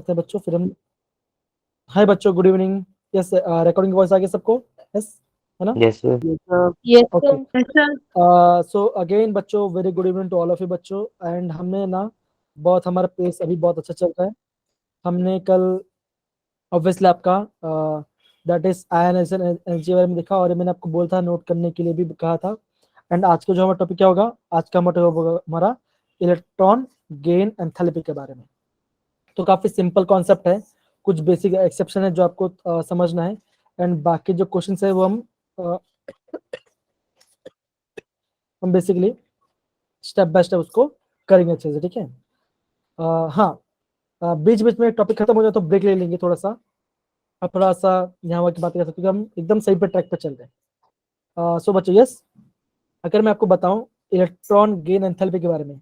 करते हैं बच्चों, फिर हम हाय बच्चों, good evening. Yes, recording voice आ गया सबको? यस, है ना? Yes, sir. Yes, okay. sir. So again बच्चों, very good evening to all of you बच्चों। एंड हमने ना बहुत, हमारा पेस अभी बहुत अच्छा चल रहा है। हमने कल ऑब्वियसली आपका दैट इज आयनाइजेशन एनर्जी के बारे में देखा, और मैंने आपको बोला था नोट करने के लिए भी कहा था। एंड आज का जो हमारा टॉपिक क्या होगा, आज का हमारा टॉपिक होगा हमारा इलेक्ट्रॉन गेन एंथैल्पी के बारे में। तो काफी सिंपल कॉन्सेप्ट है, कुछ बेसिक एक्सेप्शन है जो आपको समझना है। एंड बाकी जो क्वेश्चन है वो हम बेसिकली स्टेप बाय स्टेप उसको करेंगे अच्छे से, ठीक है? हाँ, बीच बीच में टॉपिक खत्म हो जाए तो ब्रेक ले लेंगे थोड़ा सा, अब थोड़ा सा यहाँ वहाँ की बात कर सकते हैं, हम एकदम सही पे ट्रैक पे चल रहे हैं। सो बच्चों, यस, अगर मैं आपको बताऊं इलेक्ट्रॉन गेन एंथैल्पी के बारे में,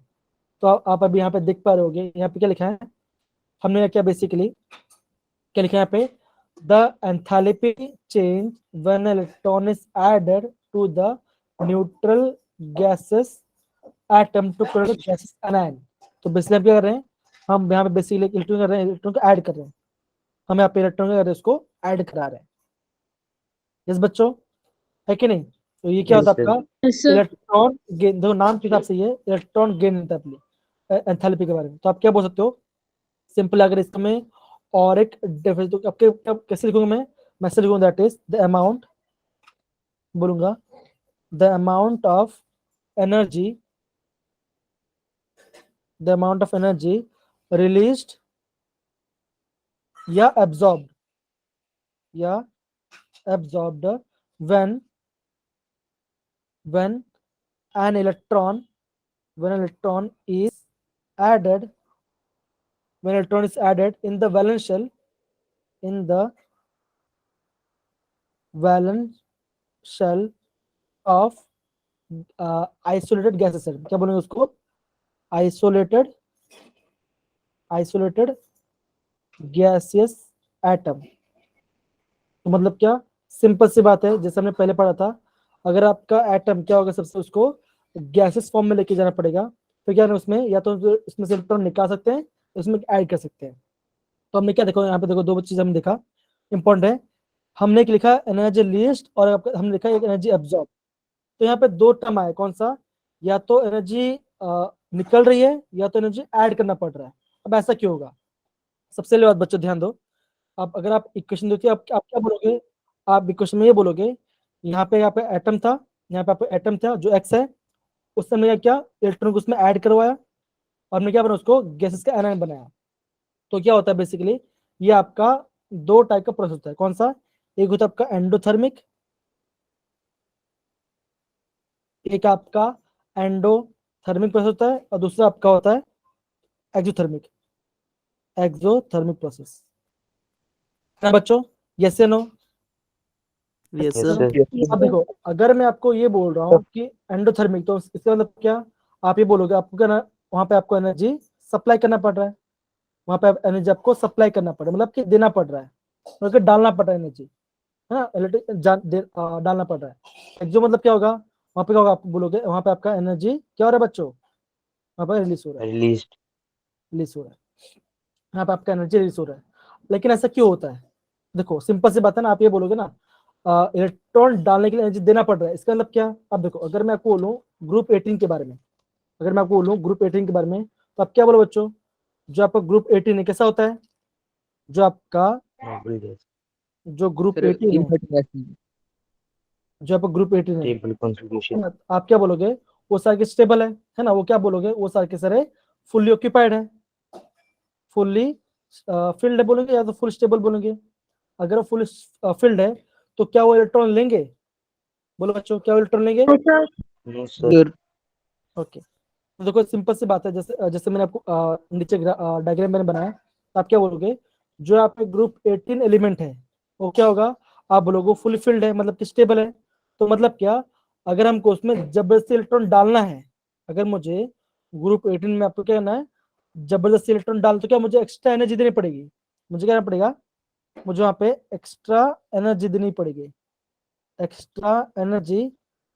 तो आप अभी यहाँ पे देख पा रहे होगे, यहाँ पे क्या लिखा है हमने, क्या बेसिकली क्या लिखा है यहाँ पे, the enthalpy change when electron is added to the neutral gaseous atom to product gaseous anion. तो बेसिकली हम क्या कर रहे हैं, हम यहाँ पे बेसिकली इलेक्ट्रॉन कर रहे हैं, इलेक्ट्रॉन को ऐड कर रहे हैं, हम यहाँ पे इलेक्ट्रॉन कर रहे हैं, उसको ऐड करा रहे हैं। यस बच्चों, है कि नहीं? तो ये क्या Yes, होता है sir. आपका Yes, sir. इलेक्ट्रॉन गेन, देखो नाम के हिसाब से ये इलेक्ट्रॉन गेन एंथैल्पी के बारे में। तो आप क्या बोल सकते हो सिंपल, अगर इसमें और एक डिफरेंस, तो आपके कैसे लिखूंगा मैं ऐसे लिखूंगा, दैट इज द अमाउंट, बोलूंगा the amount of energy, the amount of energy released या absorbed when an electron is added, in the valence shell of isolated gases। क्या बोलेंगे उसको, isolated gaseous atom। तो मतलब क्या, सिंपल सी बात है, जैसे हमने पहले पढ़ा था, अगर आपका एटम क्या होगा, सबसे उसको गैसेस फॉर्म में लेके जाना पड़ेगा। तो क्या है उसमें, या तो इसमें से इलेक्ट्रॉन निकाल सकते हैं, उसमें ऐड कर सकते हैं। तो हमने क्या देखो, यहाँ पे देखो दो चीज हमने देखा इंपॉर्टेंट है, हमने एक लिखा एनर्जी लीस्ट और हमने लिखा एक एनर्जी एब्जॉर्ब। तो यहाँ पे दो टर्म आए, कौन सा, या तो एनर्जी निकल रही है या तो एनर्जी ऐड करना पड़ रहा है। अब ऐसा क्यों होगा, सबसे पहले बात बच्चों ध्यान दो, अब अगर आप इक्वेशन देखिए, आप क्या बोलोगे, आप इक्वेशन में ये बोलोगे, यहाँ पे एटम था, यहाँ पे आपका एटम था जो एक्स है, उससे हमने क्या किया, इलेक्ट्रॉन को उसमें ऐड करवाया और हमने क्या बना, उसको गैसेस का एनायन बनाया। तो क्या होता है बेसिकली, ये आपका दो टाइप का प्रोसेस होता है, कौन सा, एक होता है आपका एंडोथर्मिक, एक आपका एंडोथर्मिक प्रोसेस होता है, और दूसरा आपका होता है एक्सोथर्मिक प्रोसेस। है ना बच्चों, यस या no? Yes Yes, sir. sir. अब देखो, अगर मैं आपको ये बोल रहा हूँ कि एंडोथर्मिक, तो इसका मतलब क्या, आप ये बोलोगे आपको क्या, वहां पे आपको एनर्जी सप्लाई करना पड़ रहा है, वहां पे एनर्जी आपको सप्लाई करना पड़ रहा है, मतलब कि देना पड़ रहा है, मतलब डालना पड़ रहा है एनर्जी, है ना, डालना पड़ रहा है। जो मतलब क्या होगा, वहां पे क्या होगा, आप बोलोगे वहां पे आपका एनर्जी क्या हो रहा है बच्चों, वहां पर रिलीज हो रहा है, Released. यहाँ पे आपका एनर्जी रिलीज हो रहा है। लेकिन ऐसा क्यों होता है, देखो सिंपल सी बात है ना, आप ये बोलोगे ना इलेक्ट्रॉन डालने के लिए एनर्जी देना पड़ रहा है, इसका मतलब क्या, अब देखो अगर मैं आपको बोलूं ग्रुप 18 के बारे में, अगर मैं आपको बोलूं ग्रुप 18 के बारे में, तो आप क्या बोलो बच्चों, जो आपका ग्रुप 18 है कैसा होता है, जो आपका Noble gas. जो ग्रुप 18 है, जो आपका ग्रुप 18 है Stable contribution. ना, आप क्या बोलोगे, वो सारे के स्टेबल है ना, वो क्या बोलोगे, वो सारे के सारे फुल्ली ऑक्यूपाइड है, फुल्ली फील्ड है बोलेंगे, या तो फुल स्टेबल बोलेंगे। अगर वो फुल फील्ड है तो क्या वो इलेक्ट्रॉन लेंगे, बोलो बच्चों, क्या वो इलेक्ट्रॉन लेंगे? Yes, sir. No, sir. Okay, तो देखो सिंपल सी बात है, जैसे जैसे मैंने आपको नीचे डायग्राम मैंने बनाया, तो आप क्या बोलोगे, जो आप ग्रुप 18 एलिमेंट है वो क्या होगा, आप बोलोगे फुल फील्ड है, मतलब कि स्टेबल है। तो मतलब क्या, अगर हमको उसमें जबरदस्ती इलेक्ट्रॉन डालना है, अगर मुझे ग्रुप 18 में आपको क्या करना है, जबरदस्ती इलेक्ट्रॉन डाल, तो क्या मुझे एक्स्ट्रा एनर्जी देनी पड़ेगी, मुझे क्या करना पड़ेगा, मुझे वहां पे एक्स्ट्रा एनर्जी देनी पड़ेगी, एक्स्ट्रा एनर्जी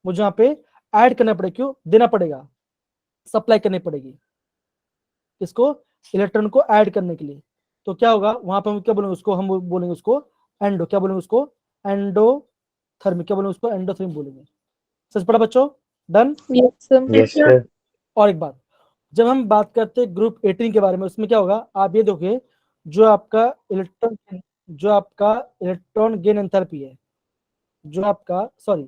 मुझे वहां पे ऐड करना पड़ेगा, क्यों देना पड़ेगा, सप्लाई करनी पड़ेगी, इसको इलेक्ट्रॉन को ऐड करने के लिए। तो क्या होगा वहां पे हम क्या बोलेंगे उसको, हम बोलेंगे उसको एंडो, क्या बोलेंगे उसको एंडोथर्मिक, क्या बोलेंगे उसको एंडोथर्मिक बोलेंगे। सच पढ़ा बच्चों? Done. Yes, sir. Yes, sir. और एक बात, जब हम बात करते हैं ग्रुप 18 के बारे में, उसमें क्या होगा आप ये देखोगे, जो आपका इलेक्ट्रॉन गेन एंथैल्पी है, जो आपका सॉरी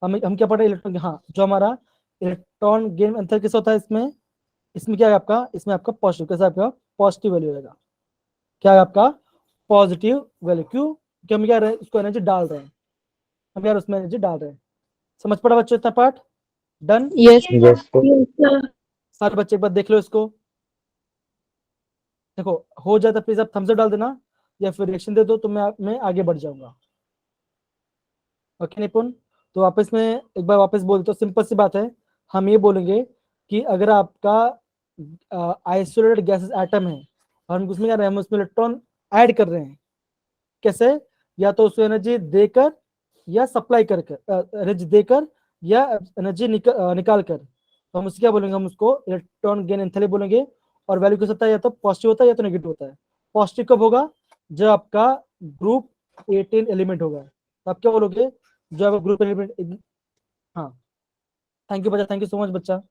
हम क्या पढ़ रहे हैं इलेक्ट्रॉन, हाँ जो हमारा इलेक्ट्रॉन गेन एंथैल्पी कैसा होता है इसमें क्या है आपका, इसमें आपका पॉजिटिव, कैसा आपका पॉजिटिव वैल्यू रहेगा, क्या है आपका पॉजिटिव वैल्यू। क्यों? क्योंकि हम क्या रहे हैं उसको एनर्जी डाल रहे हैं, हम यार उसमें एनर्जी डाल रहे हैं। समझ पड़ा बच्चों इतना part? Done. Yes, Yes, sir. yes, sir. सारे बच्चे एक बार देख लो इसको, देखो हो जाए तो प्लीज आप थम्स अप डाल देना या फिर रिएक्शन दे दो, तो मैं आगे बढ़ जाऊंगा। ओके निपुण, तो वापस में एक बार वापस बोल, तो सिंपल सी बात है, हम ये बोलेंगे कि अगर आपका आइसोलेटेड गैसेस एटम है और हम उसमें क्या रहे हैं, हम उसमें इलेक्ट्रॉन ऐड कर रहे हैं, कैसे? या तो उसको एनर्जी देकर या सप्लाई कर एनर्जी देकर या एनर्जी निकाल कर, तो हम उसको क्या बोलेंगे, हम उसको इलेक्ट्रॉन गेन एंथैल्पी बोलेंगे। और वैल्यू किस होता है, या तो पॉजिटिव होता है या तो नेगेटिव होता है। पॉजिटिव कब होगा? जब आपका ग्रुप 18 एलिमेंट होगा, तो आप क्या बोलोगे, जो आपका ग्रुप एलिमेंट, हाँ थैंक यू बच्चा, थैंक यू सो मच बच्चा।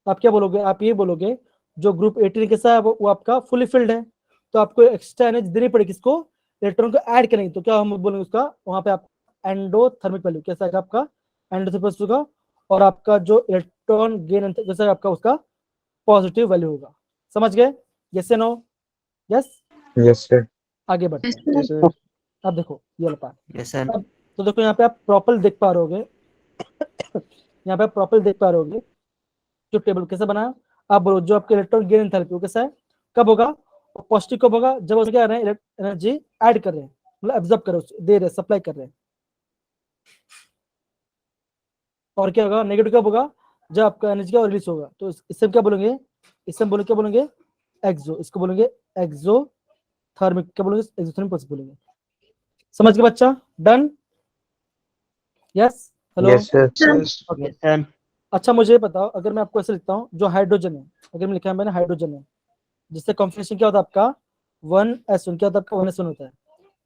आप क्या बोलोगे, आप ये बोलोगे जो ग्रुप 18 कैसा है वो आपका फुली फिल्ड है, तो आपको एक्स्ट्रा एनर्जी देनी पड़ेगी किसको, इलेक्ट्रॉन को ऐड करेंगे, तो क्या हम बोलेंगे उसका वहां पे आप एंडोथर्मिक वैल्यू कैसा है आपका एंडोथर्मिक होगा, और आपका जो इलेक्ट्रॉन गेन कैसा है आपका उसका पॉजिटिव वैल्यू होगा। समझ गए? यस या नो? यस। Yes, sir. आगे बढ़ते Yes, हैं। sir. Yes, sir. अब देखो ये वाला पार्ट, Yes, sir. अब तो देखो यहाँ पे आप प्रॉपर देख पा रहे होगे यहाँ पे आप प्रॉपर देख पा रहे होगे जो टेबल कैसे बना। आप बोलो जो आपके इलेक्ट्रॉन गेन एंथैल्पी वो कैसा है, कब होगा, पॉजिटिव कब होगा, जब उसमें क्या रहे हैं एनर्जी ऐड कर रहे हैं, मतलब एब्जॉर्ब कर रहे हैं, दे रहे हैं, सप्लाई कर रहे हैं। और क्या होगा, नेगेटिव कब होगा, जब आपका एनर्जी का रिलीज होगा। तो इससे क्या बोलेंगे, इससे हम बोलेंगे क्या बोलेंगे एक्सो, इसको बोलेंगे एक्सो थर्मिक, क्या बोलेंगे एक्सोथर्मिक प्रोसेस बोलेंगे। समझ गए बच्चा? Done. Yes. Hello. Yes, sir. Okay. Yes, sir. अच्छा मुझे बताओ, अगर मैं आपको ऐसे लिखता हूँ जो हाइड्रोजन है, अगर मैं लिखा है मैंने हाइड्रोजन है, जिससे कॉन्फिगरेशन क्या होता है आपका 1s1, क्या होता है आपका 1s1 होता है।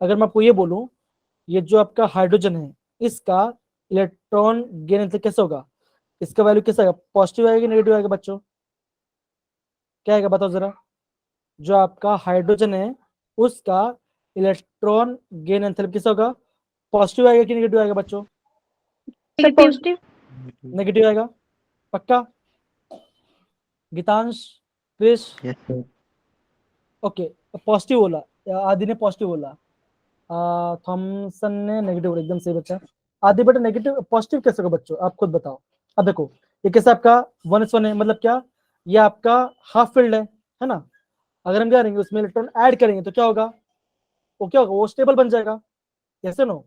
अगर मैं आपको ये बोलूं, ये जो आपका हाइड्रोजन है इसका इलेक्ट्रॉन गेन एंथैल्पी कैसा होगा, इसका वैल्यू कैसा आएगा, पॉजिटिव आएगा नेगेटिव आएगा बच्चों, क्या आएगा बताओ जरा। जो आपका हाइड्रोजन है उसका इलेक्ट्रॉन गेन एंथैल्पी कैसा होगा, पॉजिटिव आएगा कि नेगेटिव आएगा बच्चों? Positive. नेगेटिव आएगा पक्का? Geetansh, Krish, Yes, sir. Okay positive बोला, आदि ने पॉजिटिव बोला, थॉमसन ने नेगेटिव बोला, एकदम सही बच्चा। आदि बेटा नेगेटिव पॉजिटिव कैसे होगा बच्चों, आप खुद बताओ। अब देखो ये कैसे आपका 1s1 है, मतलब क्या, ये आपका हाफ फील्ड है ना, अगर हम क्या करेंगे उसमें इलेक्ट्रॉन ऐड करेंगे तो क्या होगा, वो क्या होगा, वो स्टेबल बन जाएगा, कैसे नो।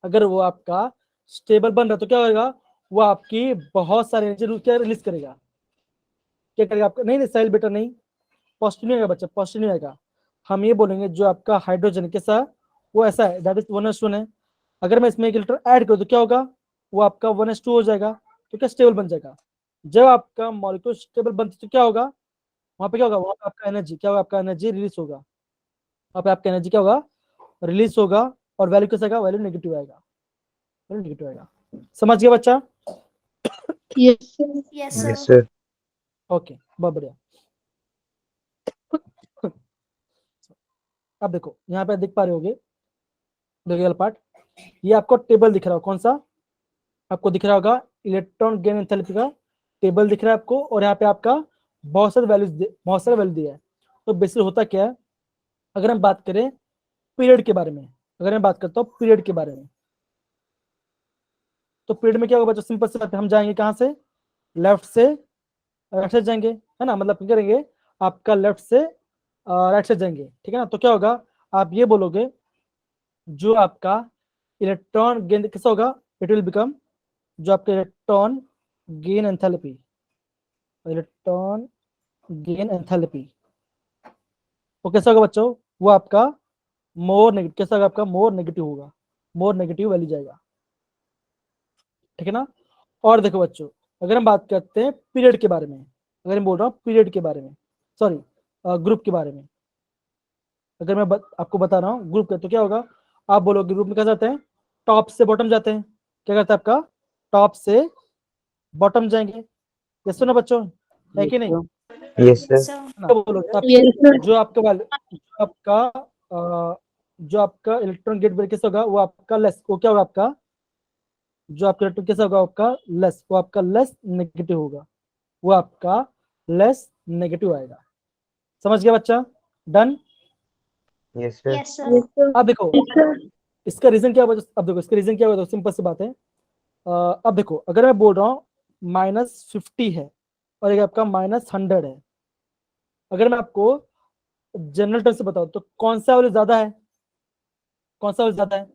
अगर वो आपका स्टेबल बन रहा है तो क्या होगा, वो आपकी बहुत सारी एनर्जी क्या रिलीज करेगा, क्या करेगा आपका, नहीं नहीं साहिल बेटा नहीं, पॉजिटिव नहीं आएगा बच्चा, पॉजिटिव नहीं आएगा। हम ये बोलेंगे जो आपका हाइड्रोजन कैसा है, वो ऐसा है, दैट इज 1s1 है। अगर मैं इसमें एक इलेक्ट्रॉन ऐड करूँ तो क्या होगा, वो आपका 1s2 हो जाएगा, तो क्या स्टेबल बन जाएगा। जब आपका मॉलिक्यूल स्टेबल बनता तो क्या होगा, वहां पे क्या होगा, वहां पे आपका एनर्जी क्या होगा, आपका एनर्जी रिलीज होगा, वहां पे आपका एनर्जी क्या होगा, रिलीज होगा, और वैल्यू कैसा आएगा, वैल्यू नेगेटिव आएगा, वैल्यू नेगेटिव आएगा। समझ गया बच्चा? Yes, sir. Yes, Yes, sir. sir. Okay बहुत बढ़िया। अब देखो यहाँ पे देख पा रहे होगे, देखिए पार्ट, ये आपको टेबल दिख रहा हो, कौन सा आपको दिख रहा होगा, इलेक्ट्रॉन गेन एंथैल्पी का टेबल दिख रहा है आपको, और यहाँ पे आपका बहुत सारे वैल्यू दिया है। तो बेसिकली होता क्या है, अगर हम बात करें पीरियड के बारे में, अगर मैं बात करता हूँ पीरियड के बारे में, तो पीरियड में क्या होगा बच्चों, सिंपल सी बात है, हम जाएंगे कहाँ से, लेफ्ट से राइट साइड जाएंगे, है ना, मतलब क्या करेंगे, आपका लेफ्ट से राइट साइड जाएंगे, ठीक है ना। तो क्या होगा, आप ये बोलोगे जो आपका इलेक्ट्रॉन गेन कैसा होगा, इट विल बिकम, जो आपका electron gain enthalpy, electron gain enthalpy वो कैसा होगा बच्चों, वो आपका मोर नेगेटिव, कैसा होगा आपका मोर नेगेटिव होगा, मोर नेगेटिव वैल्यू जाएगा, ठीक है ना। और देखो बच्चों, अगर हम बात करते हैं पीरियड के बारे में, अगर मैं बोल रहा हूँ पीरियड के बारे में, सॉरी ग्रुप के बारे में, अगर मैं आपको बता रहा हूँ ग्रुप का, तो क्या होगा, आप बोलोगे ग्रुप में क्या जाते हैं, टॉप से बॉटम जाते हैं, क्या करता है आपका, टॉप से बॉटम जाएंगे, ये सुना बच्चों, है कि नहीं, Yes, sir. क्या बोलोगे आप, Yes, sir. जो आपका जो आपका इलेक्ट्रॉन गेट ब्रेक कैसा होगा, वो आपका लेस, वो क्या होगा आपका, जो आपका इलेक्ट्रॉन कैसा होगा आपका लेस, वो आपका लेस नेगेटिव होगा, वो आपका लेस नेगेटिव आएगा। समझ गया बच्चा, done. Yes, sir. Yes, sir. अब देखो इसका रीजन क्या होगा, अब देखो इसका रीजन क्या होगा, सिंपल सी बात है। अब देखो अगर मैं बोल रहा हूँ -50 है और एक आपका -100 है, अगर मैं आपको जनरल टर्म से बताऊं तो कौन सा वैल्यू ज्यादा है, कौन सा वैल्यू ज्यादा है,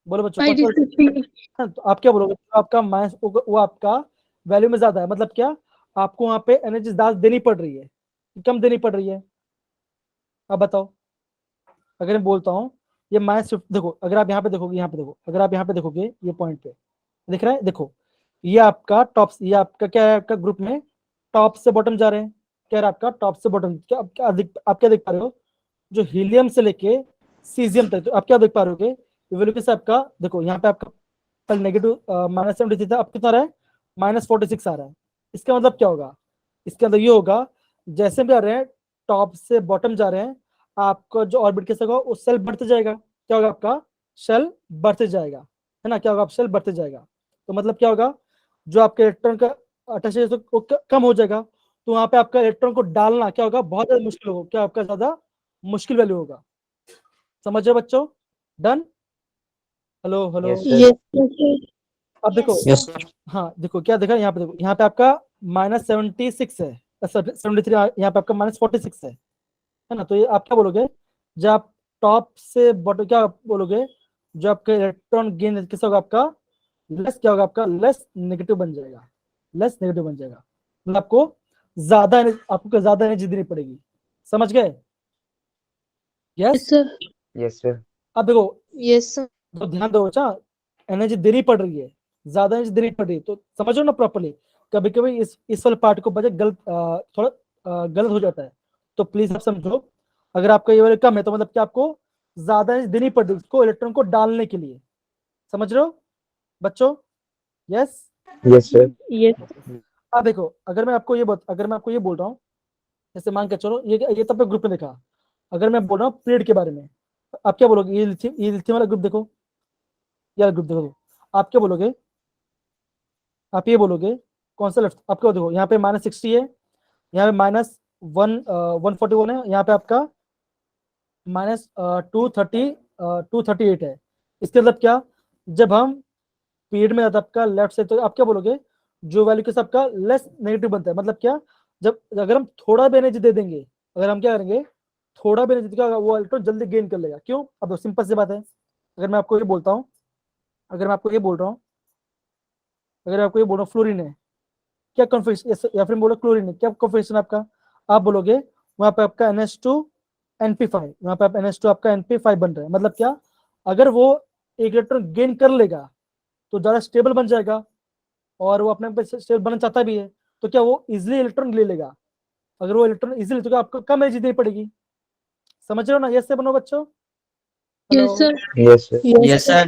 बोलो बच्चों, कौन सा value? हाँ, तो आप क्या बोलोगे, तो आपका माइनस वो आपका वैल्यू में ज्यादा है, मतलब क्या, आपको वहां पे एनर्जी ज्यादा देनी पड़ रही है, कम देनी पड़ रही है, अब बताओ। अगर मैं बोलता हूँ ये -50, देखो अगर आप यहाँ पे देखोगे, यहाँ पे देखो, अगर आप यहाँ पे देखोगे ये पॉइंट पे दिख रहा है, देखो ये आपका टॉप, ये आपका क्या है, आपका ग्रुप में टॉप से बॉटम जा रहे हैं, क्या है आपका टॉप से बॉटम, क्या आप क्या देख पा रहे हो, जो हीलियम से लेके सीजियम तक, तो आप क्या देख पा रहे हो, वैल्यू कैसे आपका, देखो यहाँ पे आपका कल नेगेटिव -73 था, अब कितना आ रहा है, -46 आ रहा है, इसका मतलब क्या होगा, इसके अंदर ये होगा, जैसे भी आ रहे हैं टॉप से बॉटम जा रहे हैं, आपका जो ऑर्बिट कैसे होगा, वो सेल बढ़ते जाएगा, क्या होगा आपका शेल बढ़ते जाएगा, है ना, क्या होगा, शेल बढ़ते जाएगा, तो मतलब क्या होगा, जो आपके इलेक्ट्रॉन का अटैच कम हो जाएगा, तो वहां पे आपका इलेक्ट्रॉन को डालना क्या होगा, बहुत ज्यादा मुश्किल होगा, क्या आपका ज्यादा मुश्किल वैल्यू होगा। समझ रहे बच्चों, done, hello hello. Yes, sir. Yes, sir. अब देखो, Yes, sir. हाँ देखो क्या देखा यहाँ पे, देखो यहाँ पे आपका -76 है, 73, यहाँ पे आपका -46 है ना, तो ये आप क्या बोलोगे, जब आप टॉप से बॉटम क्या बोलोगे, जो आपका इलेक्ट्रॉन गेन किस होगा आपका लेस, क्या होगा आपका लेस नेगेटिव बन जाएगा, लेस नेगेटिव बन जाएगा, मतलब आपको ज्यादा एनर्जी देनी पड़ेगी। समझ गए, Yes, yes. sir. Yes, sir. अब देखो Yes, sir. तो ध्यान दो बच्चा, एनर्जी देनी पड़ रही है, ज्यादा एनर्जी देनी पड़ रही है, तो समझो ना प्रॉपर्ली, कभी कभी इस वाले पार्ट को बजे गलत थोड़ा गलत हो जाता है, तो प्लीज आप समझो, अगर आपका ये वाले कम है तो मतलब कि आपको ज्यादा एनर्जी देनी पड़ रही है उसको इलेक्ट्रॉन को डालने के लिए, समझ रहे हो बच्चों, यस। Yes, sir. Yes. अब देखो अगर मैं आपको ये बोल रहा हूँ, जैसे मान के चलो ये तब ग्रुप में देखा, अगर मैं बोल रहा हूँ पीरियड के बारे में, आप क्या बोलोगे, ये लिथियम वाला ग्रुप देखो, ये ग्रुप देखो, आप क्या बोलोगे, आप ये बोलोगे कौन सा लेफ्ट, आपको देखो यहाँ पे -60 है, यहाँ पे -141 है, यहाँ पे आपका -238 है, इसके मतलब क्या, जब हम पीरियड में आपका लेफ्ट से, तो आप क्या बोलोगे, जो वैल्यू के सबका लेस नेगेटिव बनता है, मतलब क्या, जब अगर हम थोड़ा भी एनर्जी दे देंगे, अगर हम क्या करेंगे, थोड़ा भी एनर्जी, क्या होगा, वो इलेक्ट्रॉन जल्दी गेन कर लेगा, क्यों, अब तो सिंपल सी बात है, अगर मैं आपको ये बोलता हूँ, अगर मैं आपको ये बोल रहा हूँ, अगर मैं आपको ये बोल रहा हूँ फ्लोरीन है, क्या कॉन्फिगरेशन, या फिर बोलो क्लोरीन है, क्या कॉन्फिगरेशन आपका, आप बोलोगे वहां पे आपका NH2 NP5, वहां पे आप NH2 आपका NP5 बन रहा है, मतलब क्या, अगर वो एक इलेक्ट्रॉन गेन कर लेगा तो ज्यादा स्टेबल बन जाएगा, और वो अपने पे स्टेबल बनना चाहता भी है, तो क्या वो इजिली इलेक्ट्रॉन ले लेगा, अगर वो इलेक्ट्रॉन इजिली, तो क्या आपको कम एनर्जी देनी पड़ेगी, समझ रहे हो ना, ये से बनो बच्चों, hello, Yes, sir. Yes, sir. Yes, sir.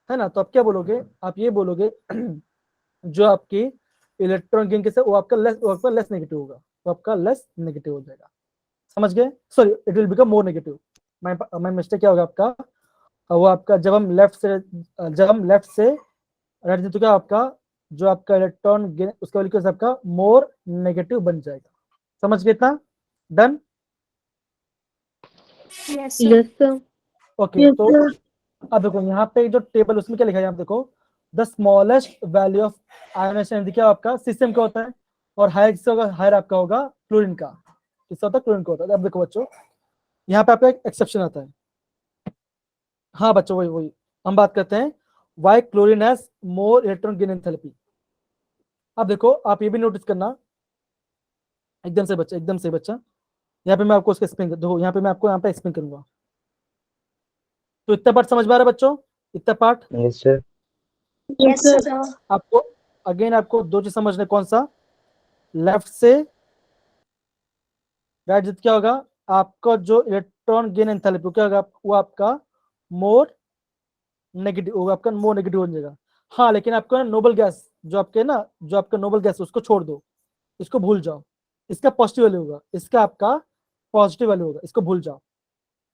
है ना, तो आप क्या बोलोगे, आप ये बोलोगे जो आपकी इलेक्ट्रॉन गेन कैसे, वो आपका लेस नेगेटिव होगा, वो आपका लेस नेगेटिव हो जाएगा, समझ गए, sorry it will become more negative, my mistake क्या होगा आपका, वो आपका जब हम लेफ्ट से राइट, तो क्या आपका जो आपका इलेक्ट्रॉन गेन उसका वैल्यू कैसे आपका मोर नेगेटिव बन जाएगा, समझ गए इतना, done, Yes, sir. Okay. Yes, तो sir. अब देखो यहाँ पे जो टेबल उसमें क्या लिखा है, आप देखो the smallest value of ionization energy क्या आपका सीसीएम का होता है, और हायर आपका होगा क्लोरीन का, किसका होता है, क्लोरीन का होता है। अब देखो बच्चों यहाँ पे आपका एक एक्सेप्शन आता है, हाँ बच्चों वही वही हम बात करते हैं, why chlorine has more electron gain enthalpy. अब देखो आप ये भी नोटिस करना, एकदम से बच्चा, यहाँ पे मैं आपको उसका एक्सप्लेन देखो, यहाँ पे मैं आपको यहाँ पे एक्सप्लेन करूंगा, तो इतना पार्ट समझ में आ रहा है बच्चों, इतना part, Yes, sir. Yes, sir. आपको अगेन आपको दो चीज समझने, कौन सा, लेफ्ट से राइट जित क्या होगा, आपका जो इलेक्ट्रॉन गेन एंथैल्पी क्या होगा, वो आपका मोर नेगेटिव होगा, आपका मोर नेगेटिव हो जाएगा। हाँ, लेकिन आपका नोबल गैस जो आपके ना, जो आपका नोबल गैस उसको छोड़ दो, इसको भूल जाओ, इसका पॉजिटिव वैल्यू होगा, इसका आपका पॉजिटिव वैल्यू होगा, इसको भूल जाओ,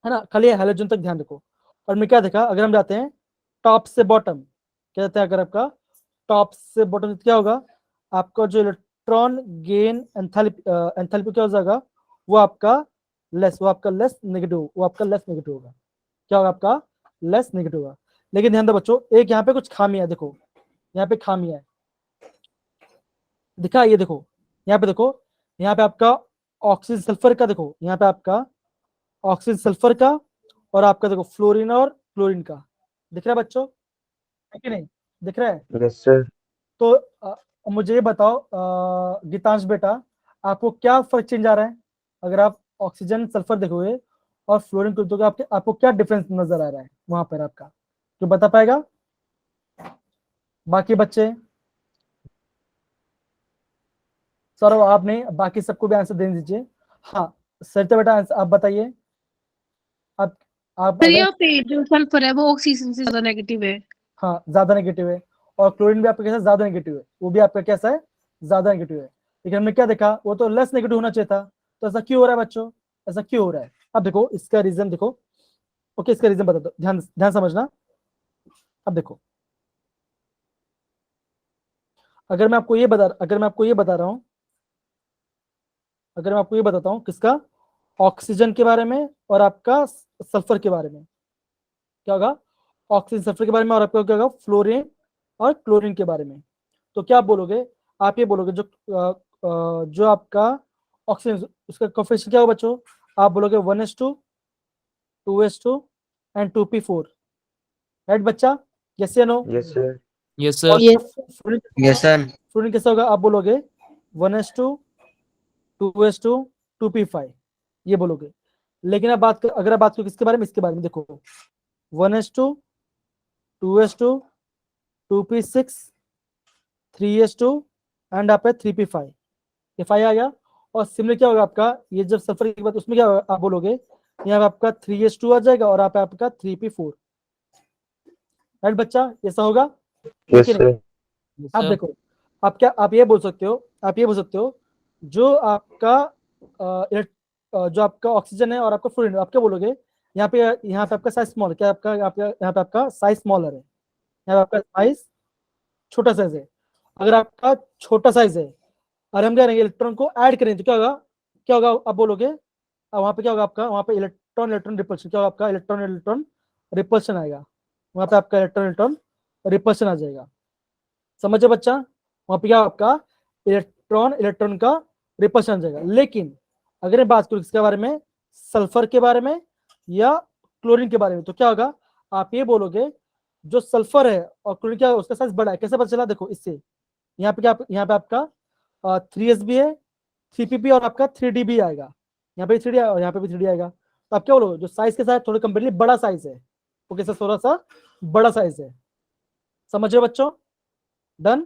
है ना। खाली हाइड्रोजन तक ध्यान रखो। और मैं क्या देखा, अगर हम जाते हैं टॉप से बॉटम, क्या जाता है, अगर आपका टॉप से बॉटम क्या होगा, आपका जो इलेक्ट्रॉन गेन एंथैल्पी क्या हो जाएगा, वो आपका लेस नेगेटिव, वो आपका लेस नेगेटिव होगा। क्या होगा, आपका लेस नेगेटिव होगा। लेकिन ध्यान दो बच्चों, एक यहाँ पे कुछ खामी है, देखो यहाँ पे खामी है, दिखा, ये देखो यहाँ पे, देखो यहाँ पे आपका ऑक्सीजन सल्फर का, देखो यहाँ पे आपका ऑक्सीजन सल्फर का, और आपका देखो फ्लोरीन और क्लोरीन का, दिख रहा है बच्चों, है कि नहीं, दिख रहा है। Yes sir. तो मुझे ये बताओ गीतांश बेटा, आपको क्या फर्क चेंज आ रहा है, अगर आप ऑक्सीजन सल्फर देखोगे और फ्लोरीन को देखोगे, आपको क्या डिफरेंस नजर आ रहा है वहां पर आपका, जो बता पाएगा बाकी बच्चे। सौरभ आप नहीं, बाकी सबको भी आंसर दे दीजिए। हाँ सरिता बेटा आप बताइए, आप सर अगर, यहाँ पे जो सल्फर है वो ऑक्सीजन से ज्यादा नेगेटिव है। हाँ ज्यादा नेगेटिव है, और क्लोरीन भी आपका कैसा ज्यादा नेगेटिव है, वो भी आपका कैसा है, ज्यादा नेगेटिव है। लेकिन हमने क्या देखा, वो तो लेस नेगेटिव होना चाहिए था। तो ऐसा क्यों हो रहा है बच्चों, ऐसा क्यों हो रहा है, अब देखो इसका रीजन देखो। ओके, इसका रीजन बता दो, ध्यान ध्यान समझना। अब देखो, अगर मैं आपको ये बता रहा हूँ, अगर मैं आपको ये बताता हूँ किसका, ऑक्सीजन के बारे में और आपका सल्फर के बारे में, क्या होगा, ऑक्सीजन सल्फर के बारे में, और आपका क्या होगा, फ्लोरीन और क्लोरीन के बारे में। तो क्या आप बोलोगे, आप ये बोलोगे जो आपका ऑक्सीजन, उसका कोफिशिएंट क्या होगा बच्चों, आप बोलोगे 1s2, 2s2 and 2p4, right बच्चा, यस या नो। Yes sir. Yes, और sir. Yes sir. फ्लोरीन कैसा होगा, आप बोलोगे 1s2, 2s2, 2p5, ये बोलोगे। लेकिन अगर आप बात करो किसके बारे में, इसके बारे में, देखो 1s2, 2s2, 2p6, 3s2 and आप 3p5, ये 5 आ गया। और सिमिलर क्या होगा आपका, ये जब सल्फर की बात, उसमें क्या होगा, आप बोलोगे यहाँ पे आपका 3s2 आ जाएगा, और आपका 3p4, राइट बच्चा, ऐसा होगा, यस कि नहीं। सर। Yes, आप sir. देखो, आप ये बोल सकते हो, जो आपका जो आपका ऑक्सीजन है और आपका फ्लोरीन, आप क्या बोलोगे, यहाँ पे आपका साइज स्मॉल, क्या आपका यहाँ पे आपका साइज स्मॉलर है, यहाँ पे आपका साइज छोटा साइज है। अगर आपका छोटा साइज है और हम क्या करेंगे, इलेक्ट्रॉन को ऐड करें, तो क्या होगा आप बोलोगे, वहां पे क्या होगा आपका, वहां पे इलेक्ट्रॉन इलेक्ट्रॉन रिपल्शन, क्या होगा आपका, इलेक्ट्रॉन इलेक्ट्रॉन रिपल्शन आएगा, वहां पे आपका इलेक्ट्रॉन इलेक्ट्रॉन रिपल्शन आ जाएगा, समझे बच्चा, वहां पे क्या आपका इलेक्ट्रॉन इलेक्ट्रॉन का रिपल्शन आ जाएगा। लेकिन अगर मैं बात करूं किसके बारे में, सल्फर के बारे में या क्लोरीन के बारे में, तो क्या होगा, आप ये बोलोगे जो सल्फर है और क्लोरीन क्या है, उसका साइज बड़ा है, कैसे पता चला, देखो इससे, यहाँ पे आपका 3s भी है, 3p और आपका 3d भी आएगा, यहाँ पे 3d और यहाँ पे भी 3d आएगा। तो आप क्या बोलोगे, जो साइज के साथ थोड़ा कंपेरेटिवली बड़ा साइज है, वो कैसे थोड़ा सा बड़ा साइज है, समझ रहे हो बच्चों, done.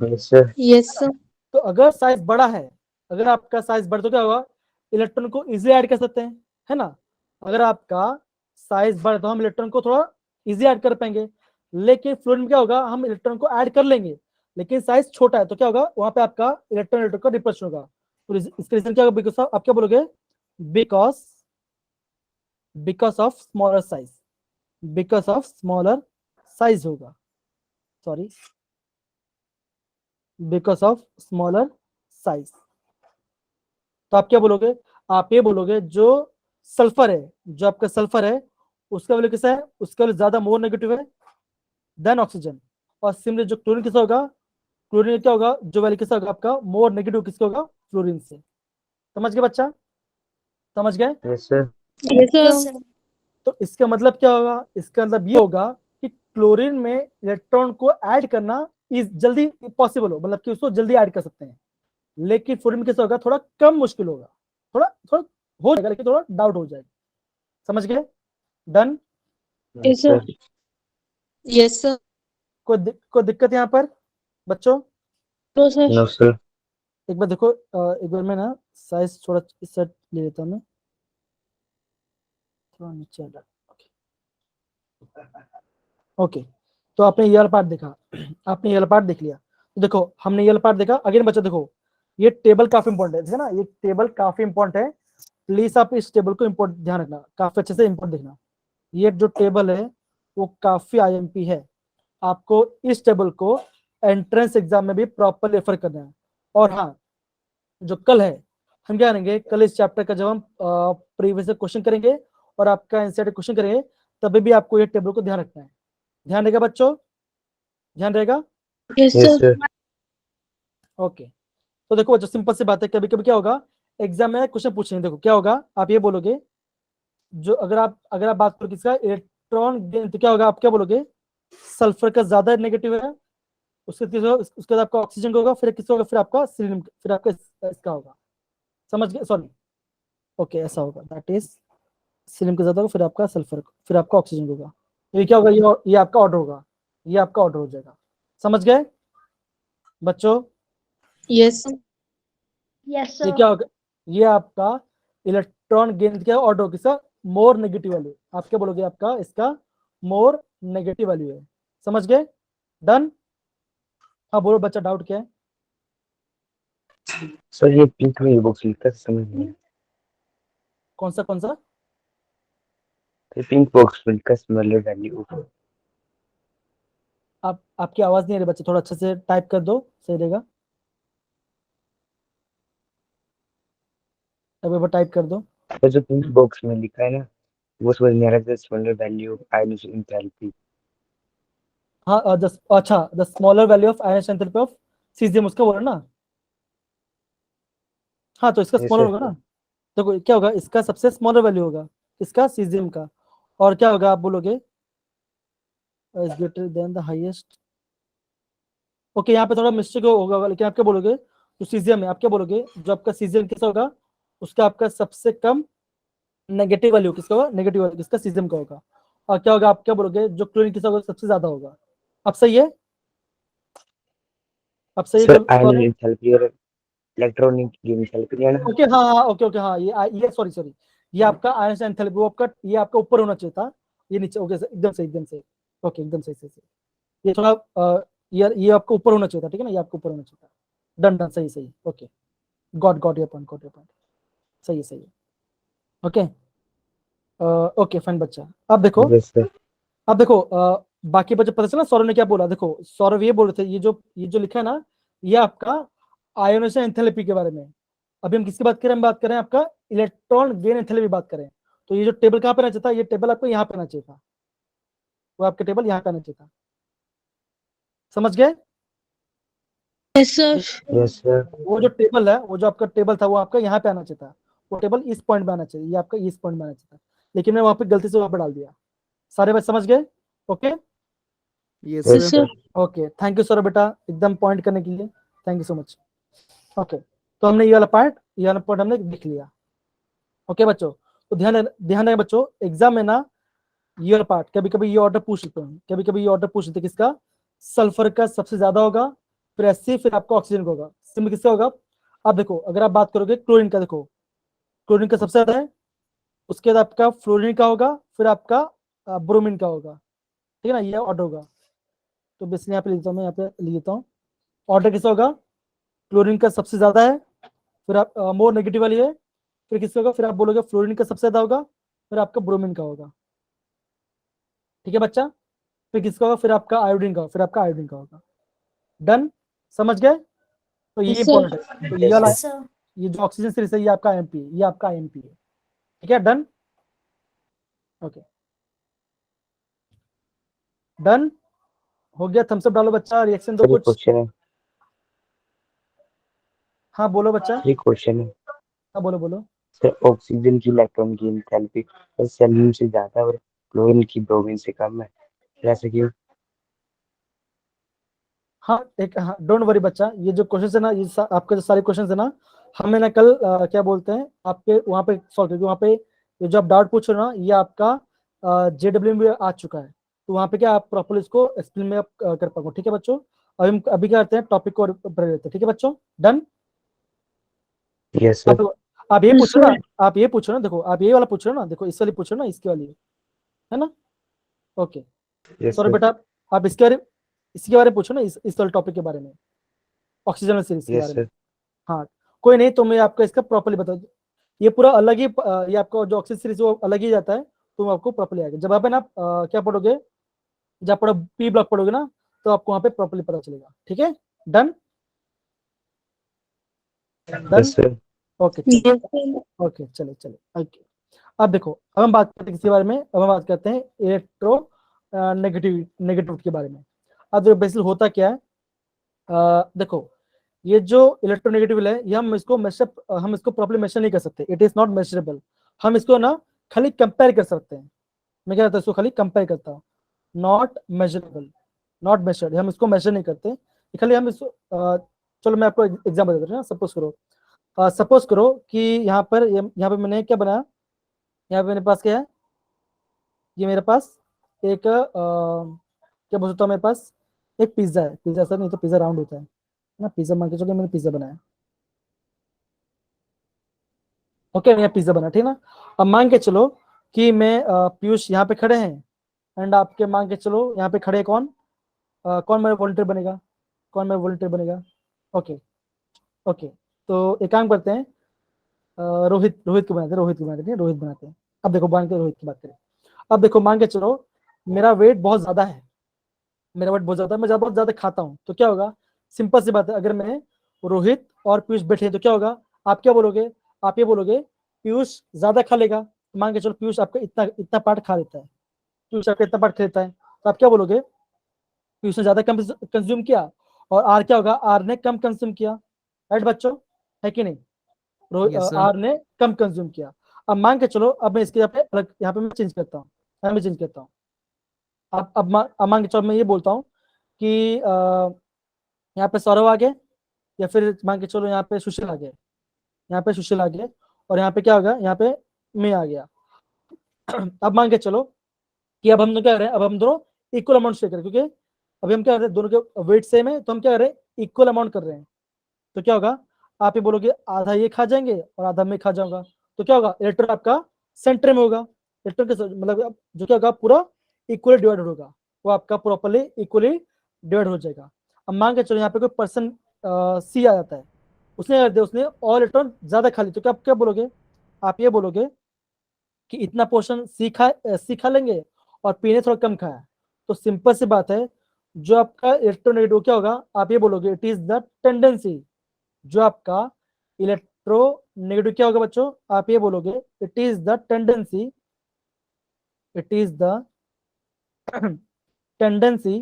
Yes sir. Yes sir. तो अगर साइज बड़ा है, अगर आपका साइज बड़ा, तो क्या होगा, इलेक्ट्रॉन को इजीली ऐड कर सकते हैं, है ना। अगर आपका साइज बड़ा तो हम इलेक्ट्रॉन को थोड़ा इजी ऐड कर पाएंगे। लेकिन फ्लोरीन में क्या होगा, हम इलेक्ट्रॉन को ऐड कर लेंगे, लेकिन साइज छोटा है, तो क्या होगा, वहां पे आपका इलेक्ट्रॉन इलेक्ट्रॉन का रिपल्शन होगा। तो इसका रीजन क्या होगा, बिकॉज आप क्या बोलोगे, because of smaller size, because of smaller size होगा, sorry, because of smaller size. तो आप क्या बोलोगे, आप ये बोलोगे जो सल्फर है, जो आपका सल्फर है, उसका वैल्यू कैसा है, उसका वैल्यू ज्यादा मोर नेगेटिव है देन ऑक्सीजन। और सिमिलर जो क्लोरीन कैसा होगा, क्लोरीन क्या होगा, जो वैल्यू कैसा होगा आपका, मोर नेगेटिव किसका होगा, फ्लोरीन से। समझ गए बच्चा, समझ गए। Yes sir. Yes sir. तो इसका मतलब क्या होगा, इसका मतलब ये होगा कि क्लोरीन में इलेक्ट्रॉन को ऐड करना जल्दी पॉसिबल हो, मतलब कि उसको जल्दी ऐड कर सकते हैं। लेकिन फ्लोरीन में कैसा होगा, थोड़ा कम मुश्किल होगा, थोड़ा थोड़ा हो जाएगा, लेकिन थोड़ा डाउट हो जाएगा, समझ गए, done. Yes sir. Yes sir. कोई दिक्कत यहाँ पर बच्चों, नो सर। No sir. एक बार देखो, एक बार मैं ना साइज थोड़ा सेट ले लेता हूँ मैं, थोड़ा नीचे आ जाओ। ओके, तो आपने ये वाला पार्ट देखा, आपने ये वाला पार्ट देख लिया। तो देखो हमने ये वाला पार्ट देखा। अगेन बच्चा देखो, ये टेबल काफी इंपॉर्टेंट है ना, ये टेबल काफी इंपॉर्टेंट है। प्लीज आप इस टेबल को इम्पोर्ट ध्यान रखना, काफी अच्छे से इम्पोर्ट देखना। ये जो टेबल है वो काफी आईएमपी है, आपको इस टेबल को एंट्रेंस एग्जाम में भी प्रॉपर रेफर करना है। और हाँ, जो कल है हम क्या करेंगे, कल इस चैप्टर का जब हम प्रीवियस क्वेश्चन करेंगे और आपका एनसीईआरटी क्वेश्चन करेंगे, तभी भी आपको ये टेबल को ध्यान रखना है। ध्यान रहेगा बच्चों, ध्यान रहेगा? Yes, Yes, sir. sir. Okay, तो देखो बच्चों सिंपल सी बात है, कभी कभी क्या होगा एग्जाम में क्वेश्चन पूछेंगे, देखो क्या होगा, आप ये बोलोगे, जो अगर आप बात करो किसका, इलेक्ट्रॉन गेन, तो क्या होगा, आप क्या बोलोगे, सल्फर का ज्यादा नेगेटिव है, उसके बाद आपका ऑक्सीजन का होगा, फिर किसका होगा, फिर आपका सीलियम, फिर आपका इसका होगा। समझ गए? सॉरी, ओके ऐसा होगा, दैट इज सीलियम का ज्यादा होगा, फिर आपका सल्फर, फिर आपका ऑक्सीजन होगा। ये क्या होगा, ये आपका ऑर्डर होगा, ये आपका ऑर्डर हो जाएगा। समझ गए बच्चों? Yes, sir. Yes, ये sir. क्या होगा, ये आपका इलेक्ट्रॉन गेन क्या ऑर्डर होगा, किसका, मोर नेगेटिव वैल्यू। आप क्या बोलोगे, आपका इसका मोर नेगेटिव वैल्यू है। समझ गए? डन? हाँ बोलो बच्चा, डाउट क्या है? सर ये पिंक में बुक्स लिखता है, समझ नहीं आया। कौन सा कौन सा? ये पिंक बॉक्स में लिखा स्मॉलर वैल्यू। आपकी आवाज नहीं आ रही बच्चे, थोड़ा अच्छे से टाइप कर दो, सही रहेगा। अब एक बार टाइप कर दो। तो जो पिंक बॉक्स में लिखा है ना, वो समझ नहीं आ रहा है, smaller value of ionic enthalpy. हाँ अच्छा, the smaller value of ion enthalpy of caesium, उसका बोलो ना। हाँ तो इसका Yes, स्मॉलर sir. होगा ना। देखो क्या होगा, इसका सबसे स्मॉलर वैल्यू होगा, इसका सीजियम का। और क्या होगा, आप बोलोगे is greater than the highest. Okay, यहाँ पे थोड़ा मिस्टेक होगा, लेकिन आप क्या बोलोगे, जो सीजियम है, आप क्या बोलोगे, जो आपका सीजियम किसका होगा, उसका आपका सबसे कम नेगेटिव वैल्यू किसका होगा, नेगेटिव वैल्यू किसका, सीजियम का होगा। और क्या होगा, आप क्या बोलोगे, जो क्लोरीन किसका होगा, सबसे ज्यादा होगा। अब सही है? अब सही सर है? आयनिक एंथैल्पी और इलेक्ट्रॉनिक एंथैल्पी है ना। ओके हाँ हाँ, ओके ओके, हाँ ये सॉरी सॉरी, ये आपका आयन एंथैल्पी, वो आपका, ये आपका ऊपर होना चाहिए था, ये नीचे। ओके एकदम सही, एकदम सही। ओके एकदम सही सही सही। ये थोड़ा ये आपको ऊपर होना चाहिए था, ठीक है ना, ये आपको ऊपर होना चाहिए था। डन डन, सही सही, ओके, गॉट योर पॉइंट, सही है सही है। ओके ओके फाइन बच्चा। अब देखो, Yes, sir. अब देखो बाकी बच्चे पता चला सौरभ ने क्या बोला। देखो सौरभ ये बोल रहे थे, ये जो लिखा है ना, ये आपका आयोनेशन एंथैल्पी के बारे में। अभी हम किसकी बात करें, हम बात करें आपका इलेक्ट्रॉन गेन एंथैल्पी बात करें। तो ये जो टेबल कहाँ पे आना चाहिए था, ये टेबल आपको यहाँ पे आना चाहिए था, वो आपका टेबल यहाँ पे आना चाहिए था। समझ गए? Yes, sir. Yes, sir. वो जो टेबल है, वो जो आपका टेबल था, वो आपका यहाँ पे आना चाहिए था, वो टेबल इस पॉइंट पे आना चाहिए, ये आपका इस पॉइंट पे आना चाहिए था, लेकिन मैं वहां पे गलती से वहां पे डाल दिया। सारे बात समझ गए? Okay Yes, Yes, Yes, sir. sir. sir. Okay, thank you Saurabh बेटा, एकदम पॉइंट करने के लिए, thank you so much. Okay, तो हमने ये वाला पार्ट, ये वाला पॉइंट हमने लिख लिया। ओके बच्चों, तो ध्यान रहे बच्चों, एग्जाम में ना ये वाला पार्ट कभी कभी ये ऑर्डर पूछ लेते हैं, कभी कभी ये ऑर्डर पूछ लेते हैं, किसका, सल्फर का सबसे ज्यादा होगा, फिर एससी, फिर आपका ऑक्सीजन का होगा, सिंपल किसका होगा। अब देखो अगर आप बात करोगे क्लोरीन का, देखो क्लोरीन का सबसे ज्यादा है, उसके बाद आपका फ्लोरीन का होगा, फिर आपका ब्रोमीन का होगा, ठीक है ना, ये ऑर्डर होगा। तो बेसिकली यहाँ पे लिखता हूँ, मैं यहाँ पे लिख देता हूँ, ऑर्डर किसका होगा, क्लोरीन का सबसे ज्यादा है, फिर आप मोर नेगेटिव वाली है, फिर किसका होगा, फिर आप बोलोगे फ्लोरीन का सबसे ज्यादा होगा, फिर आपका ब्रोमीन का होगा, ठीक है बच्चा, फिर किसका होगा, फिर आपका आयोडीन का, फिर आपका आयोडीन का होगा। डन? समझ गए? तो ये Yes, sir. इंपॉर्टेंट है, तो ये Yes, वाला, Yes, sir. ये जो ऑक्सीजन सीरीज है, ये आपका एमपी, ये आपका एमपी है, ठीक है। डन? ओके डन हो गया। थम्स अप डालो बच्चा, रिएक्शन दो सर ये कुछ। क्वेश्चन है, हाँ बोलो बच्चा, ये क्वेश्चन है। हाँ बोलो बोलो। सर ऑक्सीजन की इलेक्ट्रॉन की एंथैल्पी सेलियम से ज्यादा और क्लोरीन की ब्रोमीन से कम है, ऐसे क्यों? हाँ एक, हाँ डोंट वरी बच्चा, ये जो क्वेश्चन है ना, आपके जो सारे क्वेश्चन है ना, हमें ना कल क्या बोलते हैं, आपके वहाँ पे सॉल्व करके, वहाँ पे ये जो आप डाउट पूछ रहे हो ना, ये आपका जेडब्ल्यू में भी आ चुका है, तो वहाँ पे क्या आप प्रॉपर्ली इसको एक्सप्लेन में आप कर पाओगे, ठीक है बच्चों। अभी हम अभी क्या करते हैं, टॉपिक को पढ़ लेते हैं, ठीक है बच्चों। डन? Yes, sir. आप ये Yes, पूछो ना, sir. आप ये पूछ रहे हो ना, देखो आप ये वाला पूछ रहे हो ना, देखो इस वाली पूछ रहे हो ना, इसके वाली है ना। Okay yes sorry sir. बेटा, आप इसके बारे में पूछो ना, इस वाले टॉपिक के बारे में, ऑक्सीजन सीरीज के यस बारे में। सर। हाँ कोई नहीं, तो मैं आपको इसका प्रॉपर्ली बता दूं। ये पूरा अलग ही ये आपका जो ऑक्सीजन सीरीज वो अलग ही जाता है, तो वो आपको प्रॉपर्ली आएगा जब आप है ना क्या पढ़ोगे, जब आप पी ब्लॉक पढ़ोगे ना, तो आपको वहां पे प्रॉपर्ली पता चलेगा। ठीक है, done done. Yes sir. Okay चलो, Yes, sir. ओके चले चले ओके। अब देखो, अब हम बात करते हैं किसके बारे में, अब हम बात करते हैं इलेक्ट्रो नेगेटिव के बारे में। अब देखो बेसिकली होता क्या है, देखो ये जो इलेक्ट्रोनेगेटिव है, ये हम इसको प्रॉपर्ली मेजर नहीं कर सकते, इट इज नॉट मेजरेबल। हम इसको ना खाली कंपेयर कर सकते हैं। मैं क्या करता हूँ, इसको खाली कंपेयर करता हूँ, नॉट मेजरेबल, नॉट मेजर्ड, हम इसको मेजर नहीं करते, खाली हम इसको चलो मैं आपको एग्जाम्पल देता हूँ। सपोज करो कि यहाँ पे मैंने क्या बनाया, यहाँ पे मेरे पास क्या है, ये मेरे पास एक क्या बोल सकता हूँ, मेरे पास एक पिज्जा है, पिज्जा सर नहीं तो पिज्जा राउंड होता है ना, पिज्जा मान के चलो मैंने पिज्जा बनाया। ओके मैं पिज्जा बना, ठीक ना। अब मान के चलो कि मैं पीयूष यहाँ पे खड़े हैं, एंड आपके मान के चलो यहाँ पे खड़े कौन, कौन मेरा वॉलंटियर बनेगा, कौन मेरा वॉलंटियर बनेगा। ओके ओके, तो एक काम करते हैं, रोहित को बनाते हैं, रोहित बनाते हैं। अब देखो मान के रोहित की बात करें, अब देखो मान के चलो मेरा वेट बहुत ज्यादा है, मेरा वेट बहुत ज्यादा है, मैं बहुत ज्यादा खाता हूँ, तो क्या होगा, सिंपल सी बात है, अगर मैं रोहित और पीयूष बैठे हैं, तो क्या होगा, आप क्या बोलोगे, आप ये बोलोगे पीयूष ज्यादा खा लेगा, मान के चलो पीयूष आपका इतना इतना पार्ट खा लेता है, पीयूष आपका इतना पार्ट खा लेता है, तो आप क्या बोलोगे, पीयूष ने ज्यादा कंज्यूम किया, और आर क्या होगा, आर ने कम कंज्यूम किया, राइट बच्चों, है कि नहीं, Yes, sir. आर ने कम कंज्यूम किया। अब मान के चलो, अब मैं इसके यहाँ पे मैं चेंज करता हूँ, मैं चेंज करता हूँ। अब मान के चलो मैं ये बोलता हूँ कि यहाँ पे सौरभ आ गए, या फिर मान के चलो यहाँ पे सुशील आ गए, यहाँ पे सुशील आ गए, और यहाँ पे क्या होगा, यहाँ पे मैं आ गया। अब मान के चलो कि अब हम दोनों क्या कर रहे हैं, अब हम दोनों इक्वल अमाउंट शेयर करें, क्योंकि अभी हम क्या कर रहे हैं, दोनों के वेट सेम है, तो हम क्या कर रहे हैं, इक्वल अमाउंट कर रहे हैं। तो क्या होगा, आप ये बोलोगे आधा ये खा जाएंगे और आधा मैं खा जाऊंगा, तो क्या होगा, इलेक्ट्रॉन आपका सेंटर में होगा, इलेक्ट्रॉन के मतलब जो क्या होगा, पूरा इक्वली डिवाइड होगा, वो आपका प्रॉपर्ली इक्वली डिवाइड हो जाएगा। अब मान के चलो यहाँ पे कोई पर्सन सी आ जाता है, उसने और इलेक्ट्रॉन ज्यादा खा ली, तो क्या आप क्या बोलोगे, आप ये बोलोगे कि इतना पोर्शन सी खा लेंगे और पी ने थोड़ा कम खाया, तो सिंपल सी बात है, जो आपका इलेक्ट्रोनेगेटिव क्या होगा, आप ये बोलोगे इट इज द टेंडेंसी, जो आपका इलेक्ट्रोनेगेटिव क्या होगा बच्चों, आप ये बोलोगे it is the tendency, it is the tendency,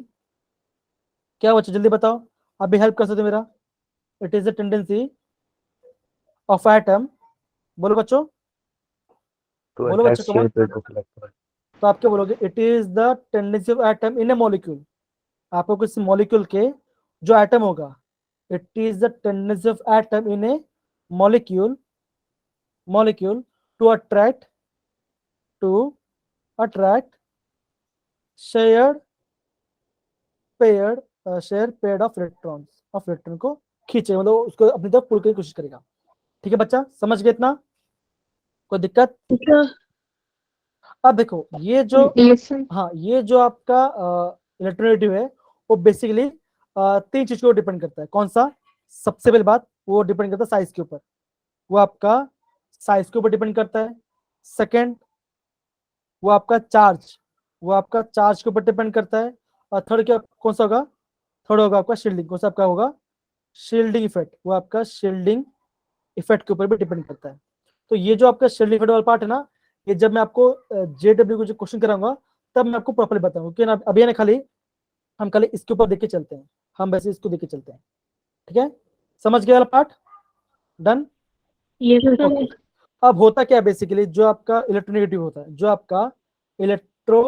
क्या बच्चों जल्दी बताओ, आप भी हेल्प कर सकते हो मेरा, it is the tendency of atom, बोलो बच्चों, टू बोलो अटैच बच्चों कमन, शेप ऑफ इलेक्ट्रॉन। तो आप क्या बोलोगे, it is the tendency of atom in a molecule, आपको किसी मॉलिक्यूल के जो एटम होगा, it is the tendency of atom in a molecule molecule to attract shared paired of electron को खींचे, मतलब उसको अपनी तरफ पुल करने की कोशिश करेगा। ठीक है बच्चा, समझ गए इतना, कोई दिक्कत। Sir. अब देखो ये जो Yes, sir. हाँ ये जो आपका इलेक्ट्रोनेगेटिव है, वो बेसिकली तीन चीज को डिपेंड करता है, कौन सा, सबसे पहली बात वो डिपेंड करता है साइज के ऊपर, वो आपका साइज के ऊपर डिपेंड करता है। सेकंड वो आपका चार्ज के ऊपर डिपेंड करता है। और थर्ड क्या कौन सा होगा, थर्ड होगा आपका शील्डिंग, कौन सा आपका होगा, शील्डिंग इफेक्ट, वो आपका शील्डिंग इफेक्ट के ऊपर भी डिपेंड करता है। तो ये जो आपका शील्डिंग इफेक्ट वाला पार्ट है ना, ये जब मैं आपको जेडब्ल्यू को जो क्वेश्चन कराऊंगा, तब मैं आपको प्रॉपर्ली बताऊंगा, क्योंकि अभी है ना खाली हम खाली इसके ऊपर देख के चलते हैं, हम वैसे इसको देख के चलते हैं। ठीक है, समझ गए वाला part, done. Yes, sir. Okay, अब होता क्या है बेसिकली, जो आपका इलेक्ट्रोनेगेटिव होता है, जो आपका इलेक्ट्रो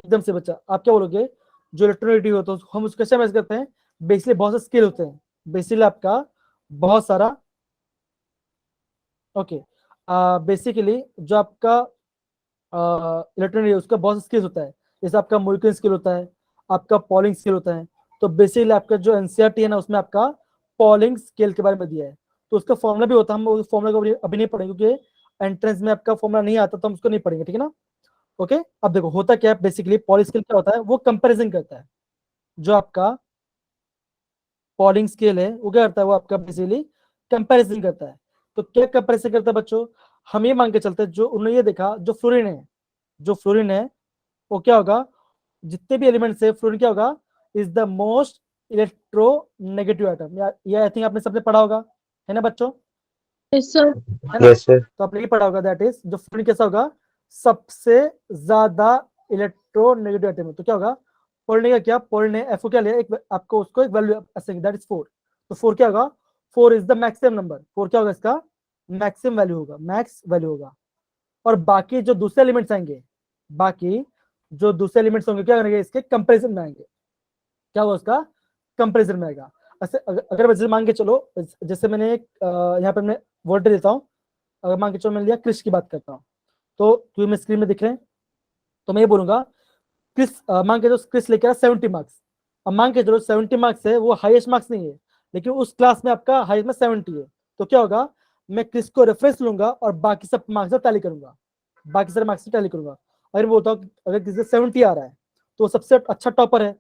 एकदम से बच्चा आप क्या बोलोगे, जो इलेक्ट्रोनेगेटिव होता है हम उसको कैसे मेजर करते हैं, बेसिकली बहुत से स्केल होते हैं, बेसिकली आपका बहुत सारा ओके बेसिकली जो आपका इलेक्ट्रोनेगेटिव उसका बहुत से स्केल होता है, जैसे आपका मोलिकुलर स्केल होता है, आपका पॉलिंग स्केल होता है। तो बेसिकली आपका जो एनसीईआरटी है ना, उसमें आपका पॉलिंग स्केल के बारे में दिया है, तो उसका फॉर्मूला भी होता है, हम उस फॉर्मूला को अभी नहीं पढ़ेंगे क्योंकि एंट्रेंस में आपका फॉर्मूला नहीं आता तो हम उसको नहीं पढ़ेंगे, ठीक है ना। ओके, अब देखो होता क्या है बेसिकली, पॉली स्केल क्या होता है, वो कंपैरिजन करता है। जो आपका पॉलिंग स्केल है वो क्या करता है, वो आपका बेसिकली कंपैरिजन करता है। तो क्या कंपैरिजन करता है बच्चों, हम ये मान के चलते हैं, जो उन्होंने ये देखा जो फ्लोरीन है, जो फ्लोरीन है वो क्या होगा, जितने भी एलिमेंट्स है फ्लोरीन क्या होगा, is the most electronegative atom. या आई थिंक आपने सबने पढ़ा होगा, है ना बच्चों, Yes, sir. है ना। Yes sir. तो आपने ये पढ़ा होगा, दैट इज जो फ्लोरीन कैसा होगा, सबसे ज्यादा इलेक्ट्रोनेगेटिव एटम है। तो क्या होगा, पढ़ने का क्या, पढ़ने एफ को क्या लिया, एक आपको उसको एक वैल्यू असाइन, दैट इज 4। तो 4 क्या होगा, 4 इज द मैक्सिमम नंबर, 4 क्या होगा इसका मैक्सिमम वैल्यू होगा, मैक्स वैल्यू होगा। और बाकी जो दूसरे एलिमेंट्स आएंगे, बाकी जो दूसरे एलिमेंट्स होंगे क्या करेंगे, इसके कंपैरिजन में आएंगे, क्या हुआ उसका कंपैरिजन में आएगा। ऐसे अगर जैसे मान के चलो, जैसे मैंने एक यहाँ पे मैं वर्ड देता हूँ, अगर मान के चलो मैंने लिया क्रिश की बात करता हूँ, तो तुम्हें स्क्रीन में दिख रहे हैं, तो मैं ये बोलूंगा क्रिस, मान के चलो क्रिस लेके आया 70 मार्क्स। अब मान के चलो 70 मार्क्स है, वो हाईएस्ट मार्क्स नहीं है, लेकिन उस क्लास में आपका हाईएस्ट में 70 है। तो क्या होगा, मैं क्रिस को रेफरेंस लूंगा और बाकी सब मार्क्स से टैली करूंगा, बाकी सारे मार्क्स से टैली करूंगा। अगर बोलता हूँ अगर किसी से 70 आ रहा है तो सबसे अच्छा टॉपर है,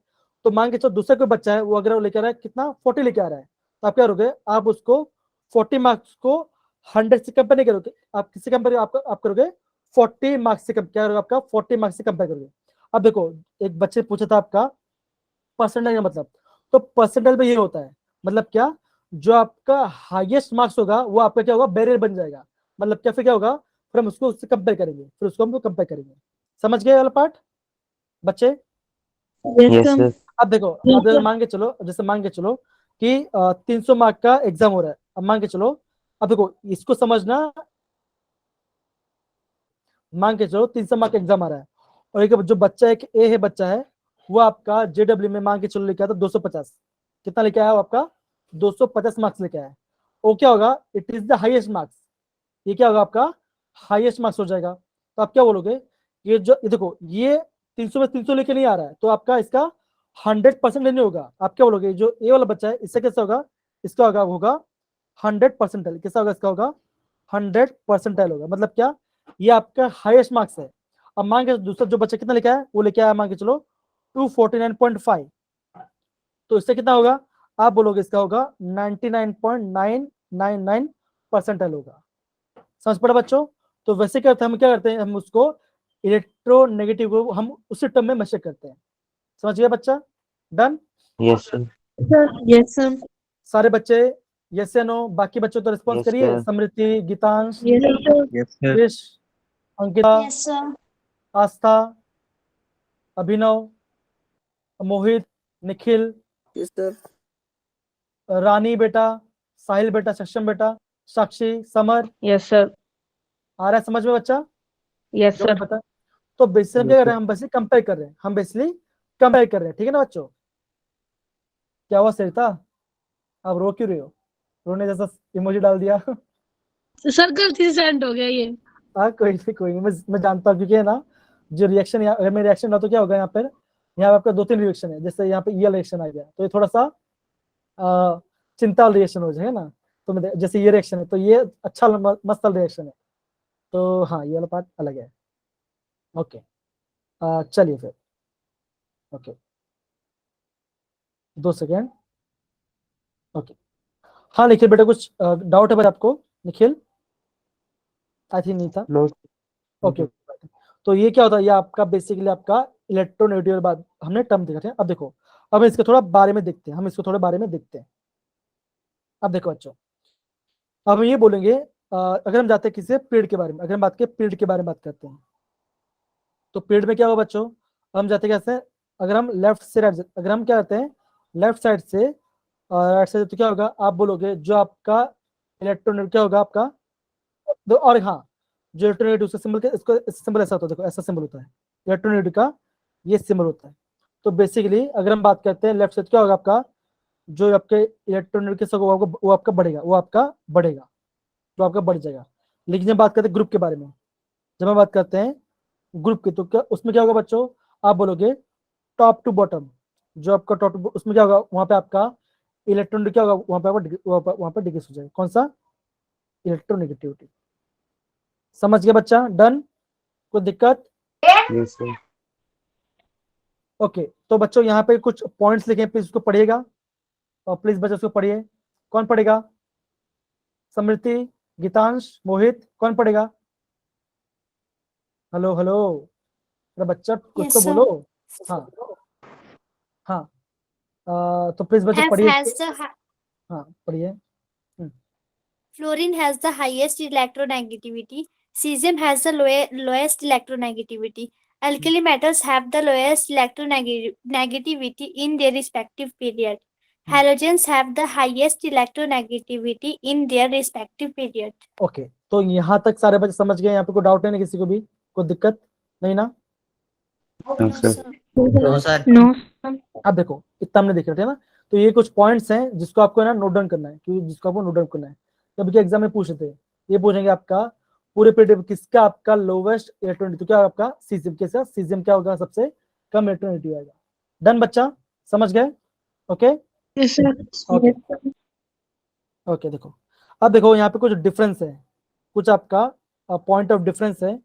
तो मान के चलो दूसरा कोई बच्चा है वो अगर वो लेके आ रहा है कितना 40 लेके आ रहा है, तो आप क्या करोगे, आप उसको 40 मार्क्स को 100 से कंपेयर नहीं करोगे, आप किससे कंपेयर आप करोगे 40 मार्क्स से क्या करोगे, आपका 40 मार्क्स से कंपेयर करोगे। अब देखो एक बच्चे ने पूछा था आपका परसेंटाइल का मतलब, तो परसेंटाइल में ये होता है, मतलब क्या, जो आपका हाईएस्ट मार्क्स होगा वो आपका क्या होगा, बैरियर बन जाएगा। मतलब क्या, फिर क्या होगा, फिर हम उसको उससे कंपेयर करेंगे, फिर उसको हम कंपेयर करेंगे। समझ गए वाला पार्ट बच्चे। Yes, yes sir. सर। अब देखो, Yes, अब sir. मान के चलो, जैसे मान के चलो कि 300 मार्क का एग्जाम हो रहा है, अब मान के चलो, अब देखो इसको समझना, मान के चलो 300 मार्क का एग्जाम आ रहा है, और एक जो बच्चा एक ए है बच्चा है, वो आपका जेडब्ल्यू में मान के चलो लेके आया था 250, कितना लेके आया वो आपका 250 मार्क्स लेके आया। वो क्या होगा, it is the highest marks, ये क्या होगा आपका हाईएस्ट मार्क्स हो जाएगा। तो आप क्या बोलोगे, ये जो ये देखो ये 300 में 300 लेके नहीं आ रहा है, तो आपका इसका 100% नहीं होगा। आप क्या बोलोगे, जो ए वाला बच्चा है इससे कैसा होगा, इसका होगा 100%, कैसा होगा इसका होगा 100% होगा। मतलब क्या, ये आपका हाईएस्ट मार्क्स है। अब मान के दूसरा जो बच्चा कितना लेके आया, वो लेके आया मान के चलो 249.5, तो इससे कितना होगा, आप बोलोगे इसका होगा 99.999% होगा। समझ पड़ा बच्चों। तो वैसे करते हैं, हम क्या करते हैं, हम उसको इलेक्ट्रोनेगेटिव को हम उसी टर्म में मेजर करते हैं। समझ गया बच्चा, done. Yes sir. Sir. Yes, sir. सारे बच्चे यस या नो, बाकी बच्चों तो रिस्पॉन्स Yes, करिए, sir. Samriddhi, Geetansh, Yes, sir. Yes sir. Krish, Ankita, Yes, sir. Aastha, Abhinav, Mohit, Nikhil, Yes, sir. Rani बेटा, साहिल बेटा, सक्षम बेटा, साक्षी, समर, Yes, sir. आ रहा है समझ में बच्चा, Yes, जो sir. मैं बता। तो बेसिकली हम क्या कर रहे हैं, हम बेसिकली कंपेयर कर रहे हैं, हम बेसिकली कंपेयर कर रहे हैं, ठीक है ना बच्चों। क्या हुआ सरिता, आप रो क्यों रहे हो, रोने जैसा इमोजी डाल दिया। सर गलती से सेंड हो गया ये। हाँ कोई नहीं, मैं जानता हूँ, क्योंकि है ना जो रिएक्शन, अगर मेरा रिएक्शन ना तो क्या होगा, यहाँ पर आपका 2-3 रिएक्शन है, जैसे यहाँ पे ये रिएक्शन आ गया तो ये थोड़ा सा चिंता वाला रिएक्शन हो जाएगा ना, तो जैसे ये रिएक्शन है तो ये अच्छा मस्त रिएक्शन है, तो हाँ ये वाला पार्ट अलग है। ओके, चलिए फिर, ओके 2 सेकेंड। ओके, हाँ निखिल बेटा कुछ डाउट है बेटा आपको, निखिल आई थिंक नहीं था। नो। ओके, तो ये क्या होता है, ये आपका बेसिकली आपका इलेक्ट्रोनेगेटिव बाद हमने टर्म देखा था। अब देखो, अब इसके थोड़ा बारे में देखते हैं, हम इसको थोड़े बारे में देखते हैं। अब देखो बच्चों, अब हम ये बोलेंगे, अगर हम जाते हैं किसी पीरियड के बारे में, अगर हम बात करें पीरियड के बारे में बात करते हैं, तो पीरियड में क्या होगा बच्चों, हम जाते हैं कैसे, अगर हम लेफ्ट से राइट, अगर हम क्या करते हैं लेफ्ट साइड से राइट साइड, तो क्या होगा, आप बोलोगे जो आपका इलेक्ट्रोनेट क्या होगा आपका, और हाँ जो इलेक्ट्रोनेट उसका सिंबल, इसको सिंबल ऐसा होता है, देखो ऐसा सिंबल होता है इलेक्ट्रोनेट का, ये सिंबल होता है। तो बेसिकली अगर हम बात करते हैं लेफ्ट साइड, क्या होगा आपका, जो आपके इलेक्ट्रोनेट के वो आपका बढ़ेगा, वो आपका बढ़ेगा, तो आपका बढ़ जाएगा। लेकिन जब बात करते हैं ग्रुप के बारे में, जब हम बात करते हैं ग्रुप की, तो क्या उसमें क्या होगा बच्चों, आप बोलोगे टॉप टू बॉटम, जो आपका टॉप, उसमें क्या होगा, वहां पे आपका इलेक्ट्रॉन क्या होगा, वहां पे डिक्रीज हो जाएगा। कौन सा इलेक्ट्रोनेगेटिविटी। समझ गया बच्चा? डन? कोई दिक्कत? Yes sir. ओके, तो बच्चों यहाँ पे कुछ पॉइंट्स लिखे, प्लीज उसको पढ़िएगा और प्लीज बच्चों उसको पढ़िए। कौन पढ़ेगा? समृति, गीतांश, मोहित, कौन पढ़ेगा? हेलो हेलो, अरे बच्चा कुछ तो बोलो। हाँ हाँ, तो प्लीज बच्चों F पढ़िए। has the हाँ पढ़िए। fluorine has the highest electronegativity. Cesium has the lowest electronegativity. Alkali metals have the lowest electronegativity in their respective period. Halogens have the highest electronegativity in their respective period. Okay, तो यहाँ तक सारे बच्चे समझ गए? यहाँ पे कोई डाउट नहीं ना किसी को भी? कोई दिक्कत नहीं ना? No sir. No sir. No अब देखो इतना हमने देख रहे थे ना, तो ये कुछ पॉइंट्स हैं जिसको आपको है ना नोट डाउन करना है, क्योंकि जिसको आपको नोट डाउन करना है। जब के एग्जाम में पूछे थे, ये पूछेंगे आपका पूरे पीरियड किसका आपका लोवेस्ट इलेक्ट्रॉनिक, तो क्या आपका सीजियम, किसका सीजियम क्या होगा सबसे कम इलेक्ट्रॉनिक आएगा। डन बच्चा? समझ गए? Okay yes sir. Okay okay. देखो अब देखो यहाँ पे कुछ डिफरेंस है, कुछ आपका पॉइंट ऑफ डिफरेंस है,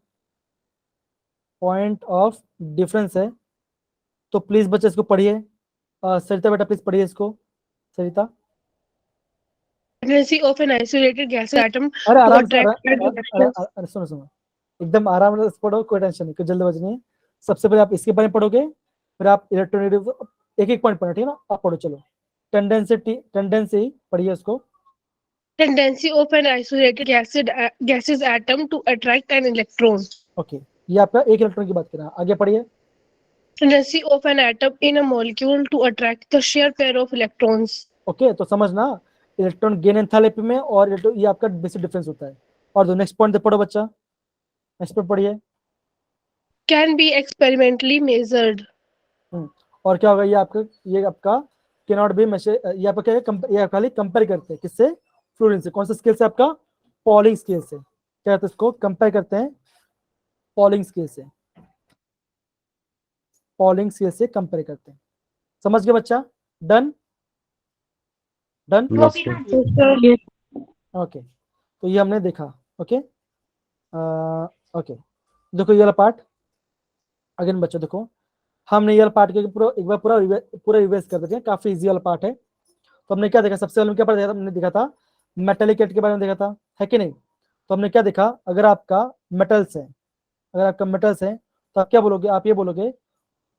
पॉइंट ऑफ डिफरेंस है। तो प्लीज बच्चे इसको पढ़िए। सरिता बेटा प्लीज पढ़िए इसको। सरिता, Tendency of an isolated gas atom अरे to आराम से, attract and repel. अरे सुनो सुनो, एकदम आराम से पढ़ो, कोई टेंशन नहीं, कोई जल्दबाजी नहीं है। सबसे पहले आप इसके बारे में पढ़ोगे, फिर आप इलेक्ट्रोनेगेटिव एक एक पॉइंट पढ़ना, ठीक है ना? आप पढ़ो चलो। टेंडेंसी पढ़िए उसको। Tendency of an isolated gaseous atom to attract an electron. Okay, ये आपका एक इलेक्ट्रॉन की बात कर रहा है। आगे पढ़िए। Tendency of an atom in a molecule to attract the shear pair of electrons. Okay, तो समझना इलेक्ट्रॉन गेन एंथैल्पी में और ये आपका बेसिक डिफरेंस होता है। और दो नेक्स्ट पॉइंट पढ़ो बच्चा, नेक्स्ट पॉइंट पढ़िए। Can be experimentally measured. और क्या होगा? ये आपका कैन नॉट बी मेजर, ये आपका क्या है? ये खाली कंपेयर करते हैं किससे? फ्लोरीन से। कौन सा स्केल से? आपका पॉलिंग स्केल से। क्या कहते हैं इसको? कंपेयर करते हैं पॉलिंग स्केल से, पॉलिंग स्केल से कंपेयर करते हैं। समझ गए बच्चा? Done? Done? Yes sir. Yes. Okay, तो ये हमने देखा। ओके ओके, देखो ये वाला पार्ट अगेन बच्चों, देखो हमने ये वाला पार्ट के पूरा एक बार पूरा रिवाइज कर देते हैं, काफी इजी वाला पार्ट है। तो हमने क्या देखा? सबसे पहले क्या पढ़ा था? हमने देखा था मेटेलिक एट के बारे में देखा था, है कि नहीं? तो हमने क्या देखा? अगर आपका मेटल्स है, अगर आपका मेटल्स है तो आप क्या बोलोगे? आप ये बोलोगे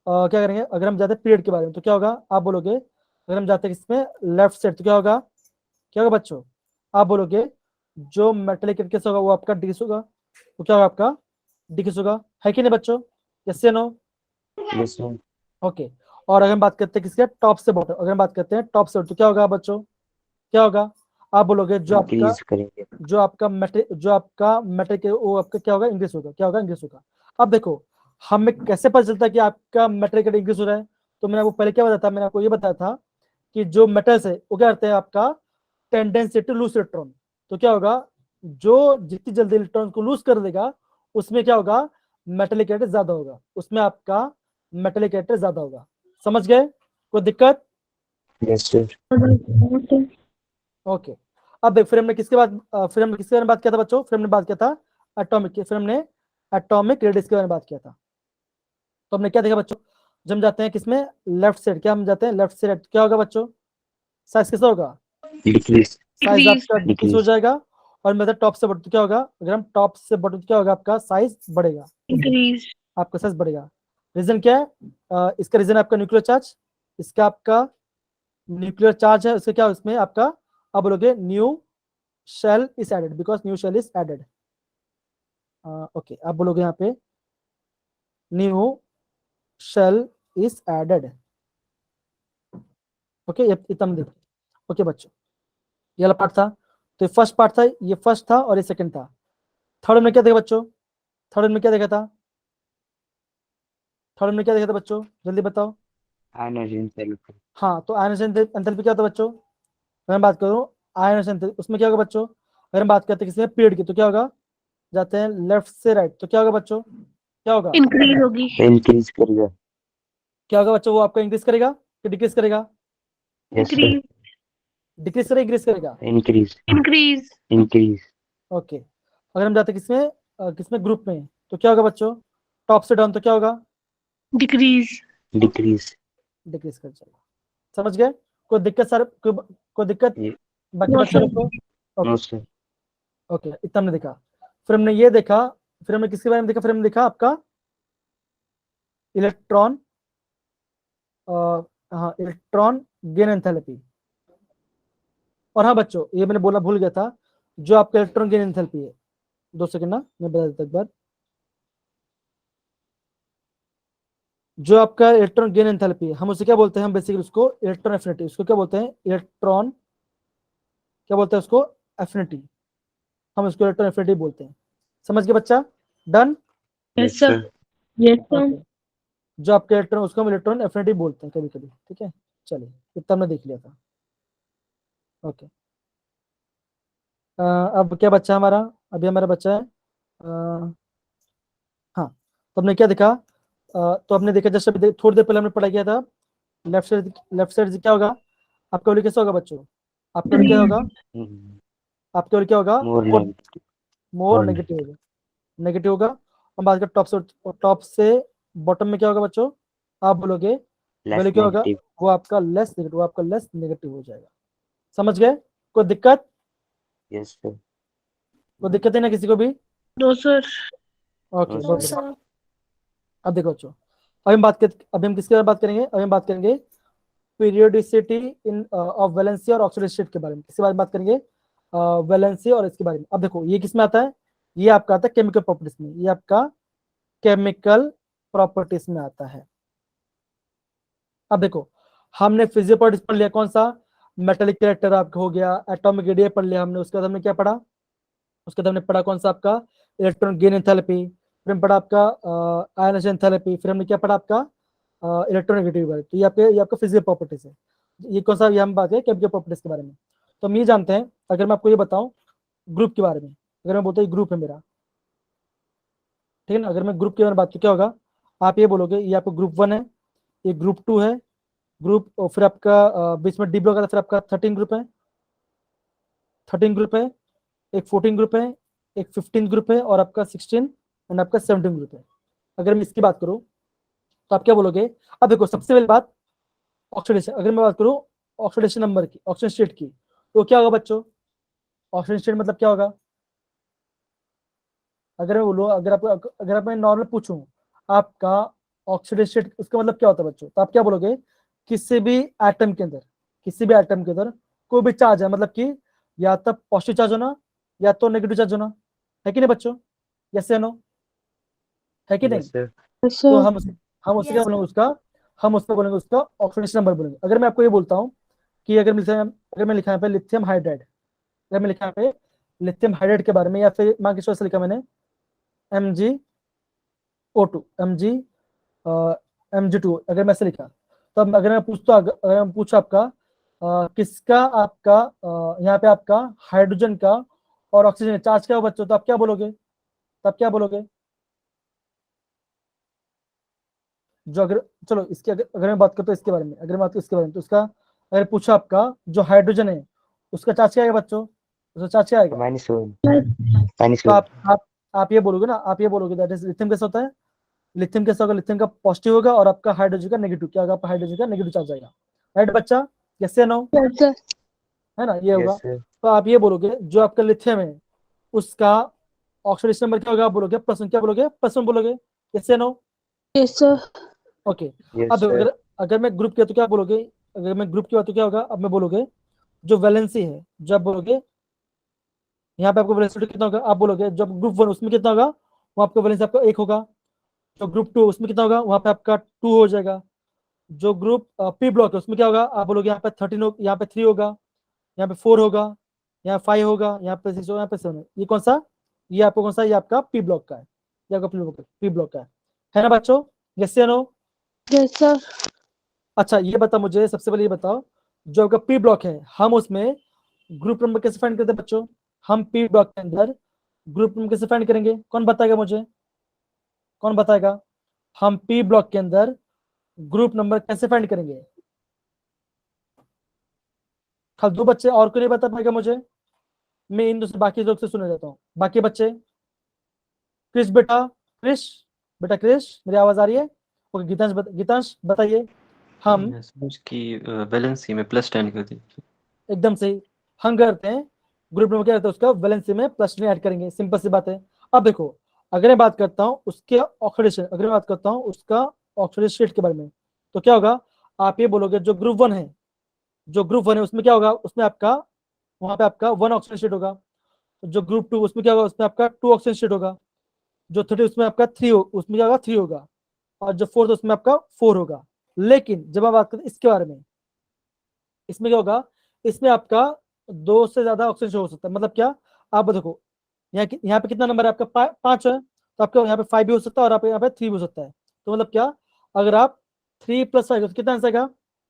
क्या करेंगे? अगर हम जाते हैं पीरियड के बारे में तो क्या होगा? आप बोलोगे अगर हम जाते हैं इसमें लेफ्ट साइड तो क्या होगा? क्या होगा बच्चों? आप बोलोगे जो मेटेलिक एट कैसे होगा? वो आपका डिक्रीज होगा। तो क्या होगा? आपका डिक्रीज होगा, है कि नहीं बच्चों? यस या नो? Yes sir. ओके, और अगर हम बात करते हैं किसके? टॉप से बॉटम। अगर हम बात करते हैं टॉप से तो क्या होगा बच्चों? क्या होगा? आप बोलोगे जो आपका इंक्रीज करेंगे। जो आपका मेटेरिक वो आपका क्या होगा? इंक्रीज होगा। क्या होगा? इंक्रीज होगा। अब देखो हमें कैसे पता चलता है कि आपका मेटेरिक इंक्रीज हो रहा है? तो मैंने आपको पहले क्या बताया था? मैंने आपको ये बताया था कि जो मेटल्स है वो क्या करते हैं? आपका टेंडेंसी टू लूज इलेक्ट्रॉन। तो क्या होगा? जो जितनी जल्दी इलेक्ट्रॉन को लूज कर देगा उसमें क्या होगा? मेटेलिक एट ज्यादा होगा, उसमें आपका मेटेलिक एट ज्यादा होगा। समझ गए? कोई दिक्कत? Yes sir. ओके, अब फिर हमने किसके बाद फिर हमने किसके बारे में बात किया था बच्चों? फिर हमने बात किया था एटॉमिक की, फिर हमने एटॉमिक रेडियस के बारे में बात किया था। तो हमने क्या देखा बच्चों? जब हम जाते हैं किसमें? Left side. क्या हम जाते हैं लेफ्ट साइड? क्या होगा बच्चों? साइज कैसा होगा? डिक्रीज। Size Decrease. आपका डिक्रीज हो जाएगा। और मतलब टॉप से बॉटम तो क्या होगा? अगर हम टॉप से बॉटम तो क्या होगा? आपका साइज बढ़ेगा, Increase. आपका साइज बढ़ेगा। रीजन क्या है? इसका रीजन आपका न्यूक्लियर चार्ज, इसका आपका न्यूक्लियर चार्ज है, उससे क्या इसमें आपका आप बोलोगे new shell is added, because new shell is added. Okay, आप बोलोगे यहाँ पे new shell is added. Okay, ये इतना देखो। ओके बच्चों, ये वाला पार्ट था। तो ये फर्स्ट पार्ट था, ये फर्स्ट था और ये सेकंड था। थर्ड में क्या देखा बच्चों? थर्ड में क्या देखा था? थर्ड में क्या देखा था बच्चों? जल्दी बताओ। Energy enthalpy. हाँ, तो आयन एंथैल्पी क्या होता है बच्चों? अगर मैं बात करूँ आयन एंथैल्पी, उसमें क्या होगा बच्चों? अगर हम बात करते हैं किसी पीरियड की तो क्या होगा? जाते हैं लेफ्ट से राइट तो क्या होगा बच्चों? क्या होगा? Increase होगी. इंक्रीज करेगा। क्या होगा बच्चों? वो आपका इंक्रीज करेगा कि डिक्रीज करेगा? Yes sir. Increase. डिक्रीज करेगा, इंक्रीज करेगा? इंक्रीज। Increase. इंक्रीज। ओके, अगर हम जाते किसमें किसमें ग्रुप में, तो क्या होगा बच्चों, टॉप से डाउन तो क्या होगा, Decrease. डिक्रीज। डिक्रीज कर जाएगा। समझ गए? कोई दिक्कत सर, कोई दिक्कत ये बाकी No, बच्चों sir. लोग को? No okay sir. ओके, इतना हमने देखा। फिर हमने ये देखा, फिर हमने किसके बारे में देखा, फिर हमने देखा आपका इलेक्ट्रॉन, हाँ इलेक्ट्रॉन गेन एंथैल्पी। और हाँ बच्चों, ये मैंने बोला भूल गया था, जो आपका इलेक्ट्रॉन गेन एंथैल्पी है, 2 सेकंड ना, मैं बता देता एक बार। जो आपका इलेक्ट्रॉन गेन एंथैल्पी है, हम उसे क्या बोलते हैं, हम बेसिकली उसको इलेक्ट्रॉन एफिनिटी, उसको क्या बोलते हैं, इलेक्ट्रॉन, क्या बोलते हैं उसको, एफिनिटी, हम उसको इलेक्ट्रॉन एफिनिटी बोलते हैं। समझ गए बच्चा? Done? Yes, sir. Yes, sir. Okay, जो आपके इलेक्ट्रॉन, उसको हम इलेक्ट्रॉन एफिनिटी बोलते हैं कभी कभी, ठीक है। चलिए, इतना हमने देख लिया था। ओके, अब क्या बच्चा हमारा, अभी हमारा बच्चा है हाँ, तो हमने क्या देखा, तो हमने देखा जस्ट अभी थोड़ी देर पहले हमने पढ़ा किया था, लेफ्ट साइड क्या होगा, आपका वाली कैसा होगा बच्चों, आपका वाली क्या होगा, आपके वाली क्या होगा, मोर नेगेटिव। मोर और नेगेटिव होगा, नेगेटिव होगा। और बात कर टॉप से बॉटम में क्या होगा बच्चों, आप बोलोगे लेस वैल्यू क्या होगा, नेगेटिव। वो आपका लेस नेगेटिव, वो आपका लेस नेगेटिव हो जाएगा। समझ गए? कोई दिक्कत? Yes sir. कोई दिक्कत है ना किसी को भी? No, sir. ओके, No, बहुत sir. बढ़िया। अब देखो बच्चों, अभी हम किसके बारे में बात करेंगे, अभी हम बात करेंगे पीरियोडिसिटी इन ऑफ वैलेंसी और ऑक्सीडेशन स्टेट के बारे में, किसके बारे में बात करेंगे, वैलेंसी और इसके बारे में। अब देखो ये किस में आता है, ये आपका आता है केमिकल प्रॉपर्टीज में, ये आपका केमिकल प्रॉपर्टीज में आता है। अब देखो, हमने फिजिकल प्रॉपर्टीज पढ़ लिया, कौन सा, मेटेलिक कैरेक्टर आपका हो गया, एटॉमिक रेडियस पढ़ लिया हमने, उसके बाद हमने क्या पढ़ा, उसके बाद हमने पढ़ा कौन सा आपका इलेक्ट्रॉन गेन एंथैल्पी, फिर हमने पढ़ा आपका आयनाइजेशन एंथैल्पी, फिर हमने क्या पढ़ा आपका इलेक्ट्रोनेगेटिव बारे। तो ये आपका फिजिकल प्रॉपर्टीज है। ये कौन सा, ये हम बात है केमिकल प्रॉपर्टीज के बारे में। तो हम ये जानते हैं, अगर मैं आपको ये बताऊं ग्रुप के बारे में, अगर मैं बोलता हूँ ग्रुप है मेरा, ठीक है ना, अगर मैं ग्रुप के बारे में बात, तो क्या होगा, आप ये बोलोगे ये आपका ग्रुप 1 है, ये ग्रुप 2 है, ग्रुप, और फिर आपका बीच में डी ब्लॉक आता है, फिर आपका 13 ग्रुप है, 13 ग्रुप है, एक 14 ग्रुप है, एक 15 ग्रुप है, और आपका 16 एंड आपका 17 ग्रुप है। अगर मैं इसकी बात करूं, तो आप क्या बोलोगे, अब देखो सबसे पहली बात ऑक्सीडेशन, अगर मैं बात करूं ऑक्सीडेशन नंबर की, ऑक्सीजन स्टेट की, तो क्या होगा बच्चों, ऑक्सीजन स्टेट मतलब क्या होगा, अगर मैं बोलूं, अगर आप मैं नॉर्मल पूछूं आपका ऑक्सीडेशन स्टेट, उसका मतलब क्या होता है बच्चों, तो आप क्या बोलोगे, किसी भी एटम के अंदर, किसी भी एटम के अंदर कोई भी चार्ज है, मतलब कि या तो पॉजिटिव चार्ज होना या तो नेगेटिव चार्ज होना, है कि नहीं बच्चों, यस या नो, है कि नहीं? Yes sir. Yes, तो sir. हम उससे क्या Yes, बोलेंगे उसका, हम उसको बोलेंगे उसका ऑक्सीडेशन नंबर बोलेंगे। अगर मैं आपको ये बोलता हूँ कि अगर मैं लिखा यहाँ पे लिथियम हाइड्राइड, अगर मैं लिखा यहाँ पे लिथियम हाइड्राइड के बारे में, या फिर मान के से लिखा मैंने MgO2, Mg2, अगर मैं ऐसे लिखा, तो अब अगर मैं पूछता, अगर मैं पूछूं आपका किसका आपका यहाँ पे आपका हाइड्रोजन का और ऑक्सीजन चार्ज क्या हो बच्चों, तो आप क्या बोलोगे, तो आप क्या बोलोगे, जो अगर, चलो इसके अगर मैं बात करता हूँ इसके बारे में, अगर मैं बात करूँ इसके बारे में, तो उसका अगर पूछा आपका जो हाइड्रोजन है उसका चार्ज क्या आएगा बच्चों, उसका चार्ज क्या आएगा, -1 तो -1। आप ये बोलोगे ना, आप ये बोलोगे दैट इज लिथियम कैसा होता है, लिथियम कैसा होगा, लिथियम का पॉजिटिव होगा और आपका हाइड्रोजन का नेगेटिव, क्या होगा, आपका हाइड्रोजन का नेगेटिव चार्ज आएगा, राइट बच्चा, यस या नो, Yes, sir. है ना, ये होगा। Yes sir. तो आप ये बोलोगे जो आपका लिथियम है उसका ऑक्सीडेशन नंबर क्या होगा, आप बोलोगे +1, क्या बोलोगे +1 बोलोगे, यस या no, Yes, sir. Okay. Yes अब सर। अगर मैं ग्रुप किया तो क्या बोलोगे, अगर मैं ग्रुप किया तो क्या होगा, अब मैं बोलोगे जो वैलेंसी है, जब बोलोगे यहाँ पे आपको वैलेंसी कितना होगा, आप बोलोगे जब ग्रुप 1 उसमें कितना होगा, वहाँ आपका वैलेंसी आपका 1 होगा, जो ग्रुप 2 उसमें कितना होगा, वहाँ पे आपका 2 हो जाएगा, जो ग्रुप पी ब्लॉक है उसमें क्या होगा, आप बोलोगे यहाँ पे 13 हो, यहाँ पे 3 होगा, यहाँ पे 4 होगा, यहाँ 5 होगा, यहाँ पे 6 होगा, यहाँ पे 7 होगा। ये कौन सा, ये आपको कौन सा, ये आपका पी ब्लॉक का है, ये आपका पी ब्लॉक का है ना बच्चों, यस या नो। Yes, sir. अच्छा ये बता मुझे, सबसे पहले ये बताओ, जो आपका पी ब्लॉक है हम उसमें ग्रुप नंबर कैसे फाइंड करते हैं बच्चों, हम पी ब्लॉक के अंदर ग्रुप नंबर कैसे फाइंड करेंगे, कौन बताएगा मुझे, कौन बताएगा, हम पी ब्लॉक के अंदर ग्रुप नंबर कैसे फाइंड करेंगे, खाली 2 बच्चे और कोई नहीं बता पाएगा मुझे, मैं इन दूसरे बाकी लोग से सुन जाता हूँ। बाकी बच्चे, क्रिश बेटा, क्रिश मेरी आवाज आ रही है? ओके, गीतांश बताइए। हम उसकी वैलेंसी में +10 कर दी। एकदम सही, हम करते हैं ग्रुप नंबर क्या रहता है उसका, वैलेंसी में +10 ऐड करेंगे, सिंपल सी बात है। अब देखो, अगर मैं बात करता हूँ उसके ऑक्सीडेशन, अगर मैं बात करता हूँ उसका ऑक्सीडेशन स्टेट के बारे में, तो क्या होगा, आप ये बोलोगे जो ग्रुप 1 है, उसमें क्या होगा, उसमें आपका वहां पे आपका 1 ऑक्सीजन स्टेट होगा। जो ग्रुप 2 उसमें क्या होगा, उसमें आपका 2 ऑक्सीजन स्टेट होगा। जो 30 उसमें आपका 3 उसमें क्या होगा, 3 होगा। और जो 4 उसमें आपका 4 होगा। लेकिन जब आप बात करते हैं इसके बारे में, इसमें क्या होगा, इसमें आपका 2 से ज्यादा ऑक्सीजन हो सकता है। मतलब क्या, आप देखो यहाँ पे कितना नंबर है आपका, 5 है, तो आपका यहाँ पे 5 भी हो सकता है और आप यहाँ पे 3 भी हो सकता है। तो मतलब क्या, अगर आप 3 + 5 तो कितना आंसर आएगा,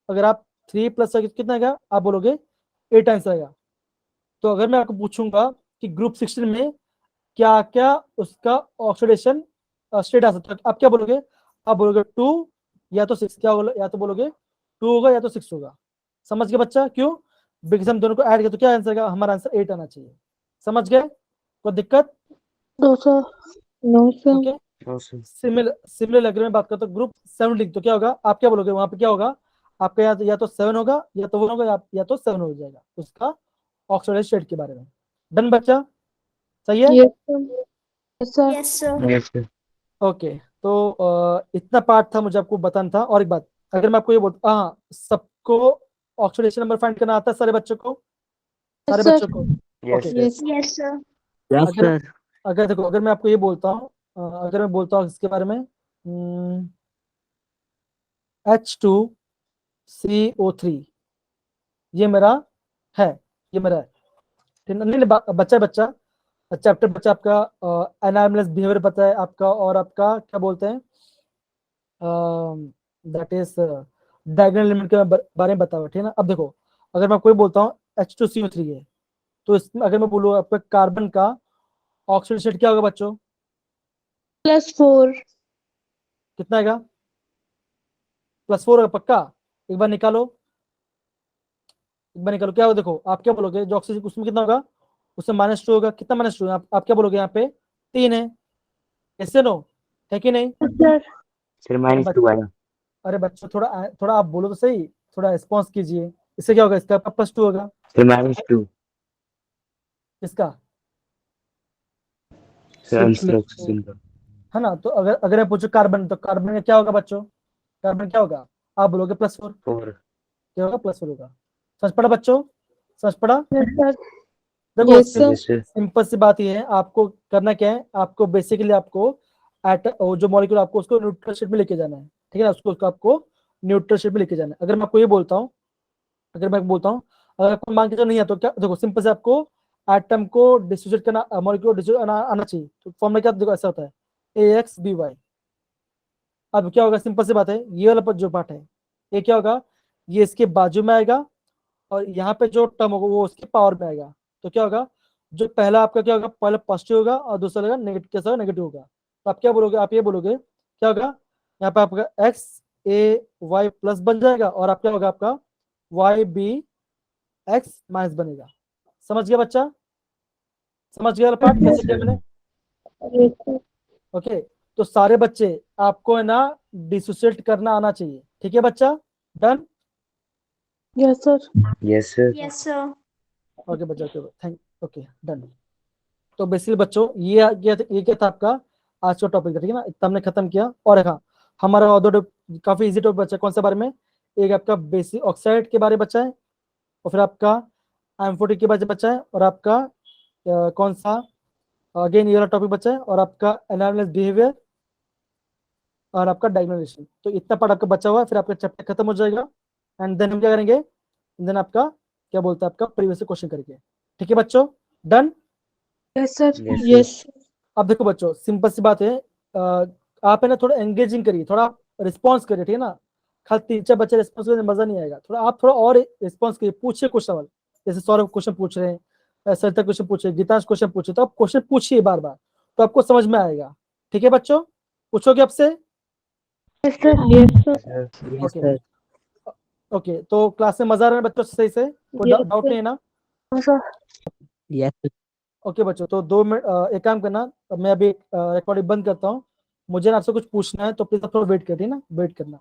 अगर आप 3 + 5 कितना आएगा, आप बोलोगे 8 आंसर आएगा। तो अगर मैं आपको पूछूंगा कि ग्रुप 16 में क्या क्या उसका ऑक्सीडेशन स्टेट आ सकता है, आप क्या बोलोगे, आप बोलोगे 2 या तो 6, क्या बोलोगे, या तो बोलोगे 2 होगा या तो 6 होगा। समझ गए बच्चा? क्यों, बिकॉज हम दोनों को ऐड किया तो क्या आंसर आएगा, हमारा आंसर 8 आना चाहिए। समझ गए? कोई दिक्कत? No, sir. No, sir. Okay, similar अगर मैं बात करता हूँ ग्रुप 17, तो क्या होगा, आप क्या बोलोगे, वहां पे क्या होगा आपका, या तो 7 होगा या तो 1 होगा या तो 7 हो जाएगा उसका ऑक्सीडाइज्ड स्टेट के बारे में। डन बच्चा? सही है? Yes, sir. Yes, sir. Yes, sir. Yes, sir. Okay, तो इतना पार्ट था मुझे आपको बताना था। और एक बात, अगर मैं आपको ये बोलता, हाँ, सबको ऑक्सीडेशन नंबर फाइंड करना आता है सारे बच्चों को? सारे sir. बच्चों को? Yes, okay, sir. Yes, sir. Yes, अगर sir. अगर देखो, अगर मैं आपको ये बोलता हूँ, अगर मैं बोलता हूँ इसके बारे में, H2CO3, ये मेरा है, ये मेरा है, ठीक है? नहीं, बच्चा चैप्टर बच्चा आपका एनालिसिस बिहेवियर पता है आपका, और आपका क्या बोलते हैं, दैट इज डायगोनल एलिमेंट के बारे में बताओ, ठीक है ना? अब देखो, अगर मैं कोई बोलता हूँ H2CO3 है, तो इसमें अगर मैं बोलूँ आपका कार्बन का ऑक्सीडेशन स्टेट क्या होगा बच्चों, +4. कितना आएगा, +4 होगा पक्का? एक बार निकालो, क्या होगा, देखो आप क्या बोलोगे, जो ऑक्सीजन उसमें कितना होगा, उसमें -2 होगा। कितना -2 है, आप क्या बोलोगे, यहाँ पे 3 है, ऐसे नो है कि नहीं? Yes, sir. Sir, -2 आया। अरे बच्चों, थोड़ा आप बोलो तो सही, थोड़ा रिस्पॉन्स कीजिए। इससे क्या होगा, इसका +2 होगा। Sir, -2. इसका Sir, आंसर ऑक्सीजन का। है ना? तो अगर मैं पूछूं कार्बन, तो कार्बन का क्या होगा बच्चों, कार्बन क्या होगा, आप बोलोगे +4, 4. क्या होगा, +4 होगा। समझ पड़ा बच्चों? समझ पड़ा? Yes, sir. देखो, Yes, sir. Yes, sir. Simple सी बात ये है, आपको करना क्या है, आपको बेसिकली आपको जो मॉलिक्यूल आपको उसको न्यूट्रल स्टेट में लेके जाना है, ठीक है ना? उसको आपको न्यूट्रल स्टेट में लेके जाना है। अगर मैं आपको ये बोलता हूँ, अगर आपको मान के चलो नहीं है, तो क्या, देखो सिंपल से आपको एटम को डिसोसिएट करना, मॉलिक्यूल डिसोसिएट आना चाहिए। तो फॉर्मूला क्या, देखो ऐसा होता है, AXBY। अब क्या होगा, सिंपल सी बात है, ये वाला जो पार्ट है, ये क्या होगा, ये इसके बाजू में आएगा, और यहाँ पे जो टर्म होगा वो उसके पावर में आएगा। तो क्या होगा, जो पहला आपका क्या होगा, पहला पॉजिटिव होगा और दूसरा होगा नेगेटिव, कैसा नेगेटिव होगा। तो आप क्या बोलोगे, आप ये बोलोगे क्या होगा, यहाँ पे आपका XAY+ बन जाएगा, और आप क्या होगा, आपका YBX- बनेगा। समझ गया बच्चा? समझ गया पार्ट कैसे किया मैंने? Yes, sir. ओके, तो सारे बच्चे आपको है ना डिसोसिएट करना आना चाहिए, ठीक है बच्चा? Done? Yes, sir. Yes, sir. Yes, sir. Okay बच्चा, ओके डन। तो बेसिकली बच्चों, ये क्या था आपका आज का टॉपिक था, ठीक है ना? इतना हमने खत्म किया। और हाँ, हमारा और काफी इजी टॉपिक बचा है। कौन सा बारे में? एक आपका बेसिक ऑक्साइड के बारे में बचा है, और फिर आपका M40 के बारे में बचा है, और आपका कौन सा, अगेन ये वाला टॉपिक बचा है, और आपका एनालिसिस बिहेवियर, और आपका डायग्नोसिस। तो इतना पार्ट आपका बचा हुआ है, फिर आपका चैप्टर खत्म हो जाएगा। एंड देन हम क्या करेंगे, देन आपका क्या बोलते हैं, आपका प्रीवियस क्वेश्चन करेंगे, ठीक है बच्चों? Done? Yes, sir. Yes, sir. Yes. अब देखो बच्चों, सिंपल सी बात है, आप है ना थोड़ा एंगेजिंग करिए, थोड़ा रिस्पॉन्स करिए, ठीक है ना? खाली 3-4 बच्चे रिस्पॉन्स करें मजा नहीं आएगा। आप थोड़ा और रिस्पॉन्स करिए, पूछिए कुछ सवाल, जैसे सौरभ क्वेश्चन पूछ रहे हैं, सरिता क्वेश्चन पूछे, गीतांश क्वेश्चन पूछे, तो आप क्वेश्चन पूछिए बार बार, तो आपको समझ में आएगा, ठीक है बच्चों? पूछोगे आपसे? Yes, sir. Yes, sir. Sir. Yes, okay sir. Okay, तो क्लास में मजा आ रहा है बच्चों, सही से कोई Yes, डाउट sir. नहीं है ना? Yes, sir. Yes. ओके बच्चों, तो 2 मिनट एक काम करना, मैं अभी रिकॉर्डिंग बंद करता हूँ, मुझे ना आपसे कुछ पूछना है, तो प्लीज आप थोड़ा वेट करिए ना, वेट करना।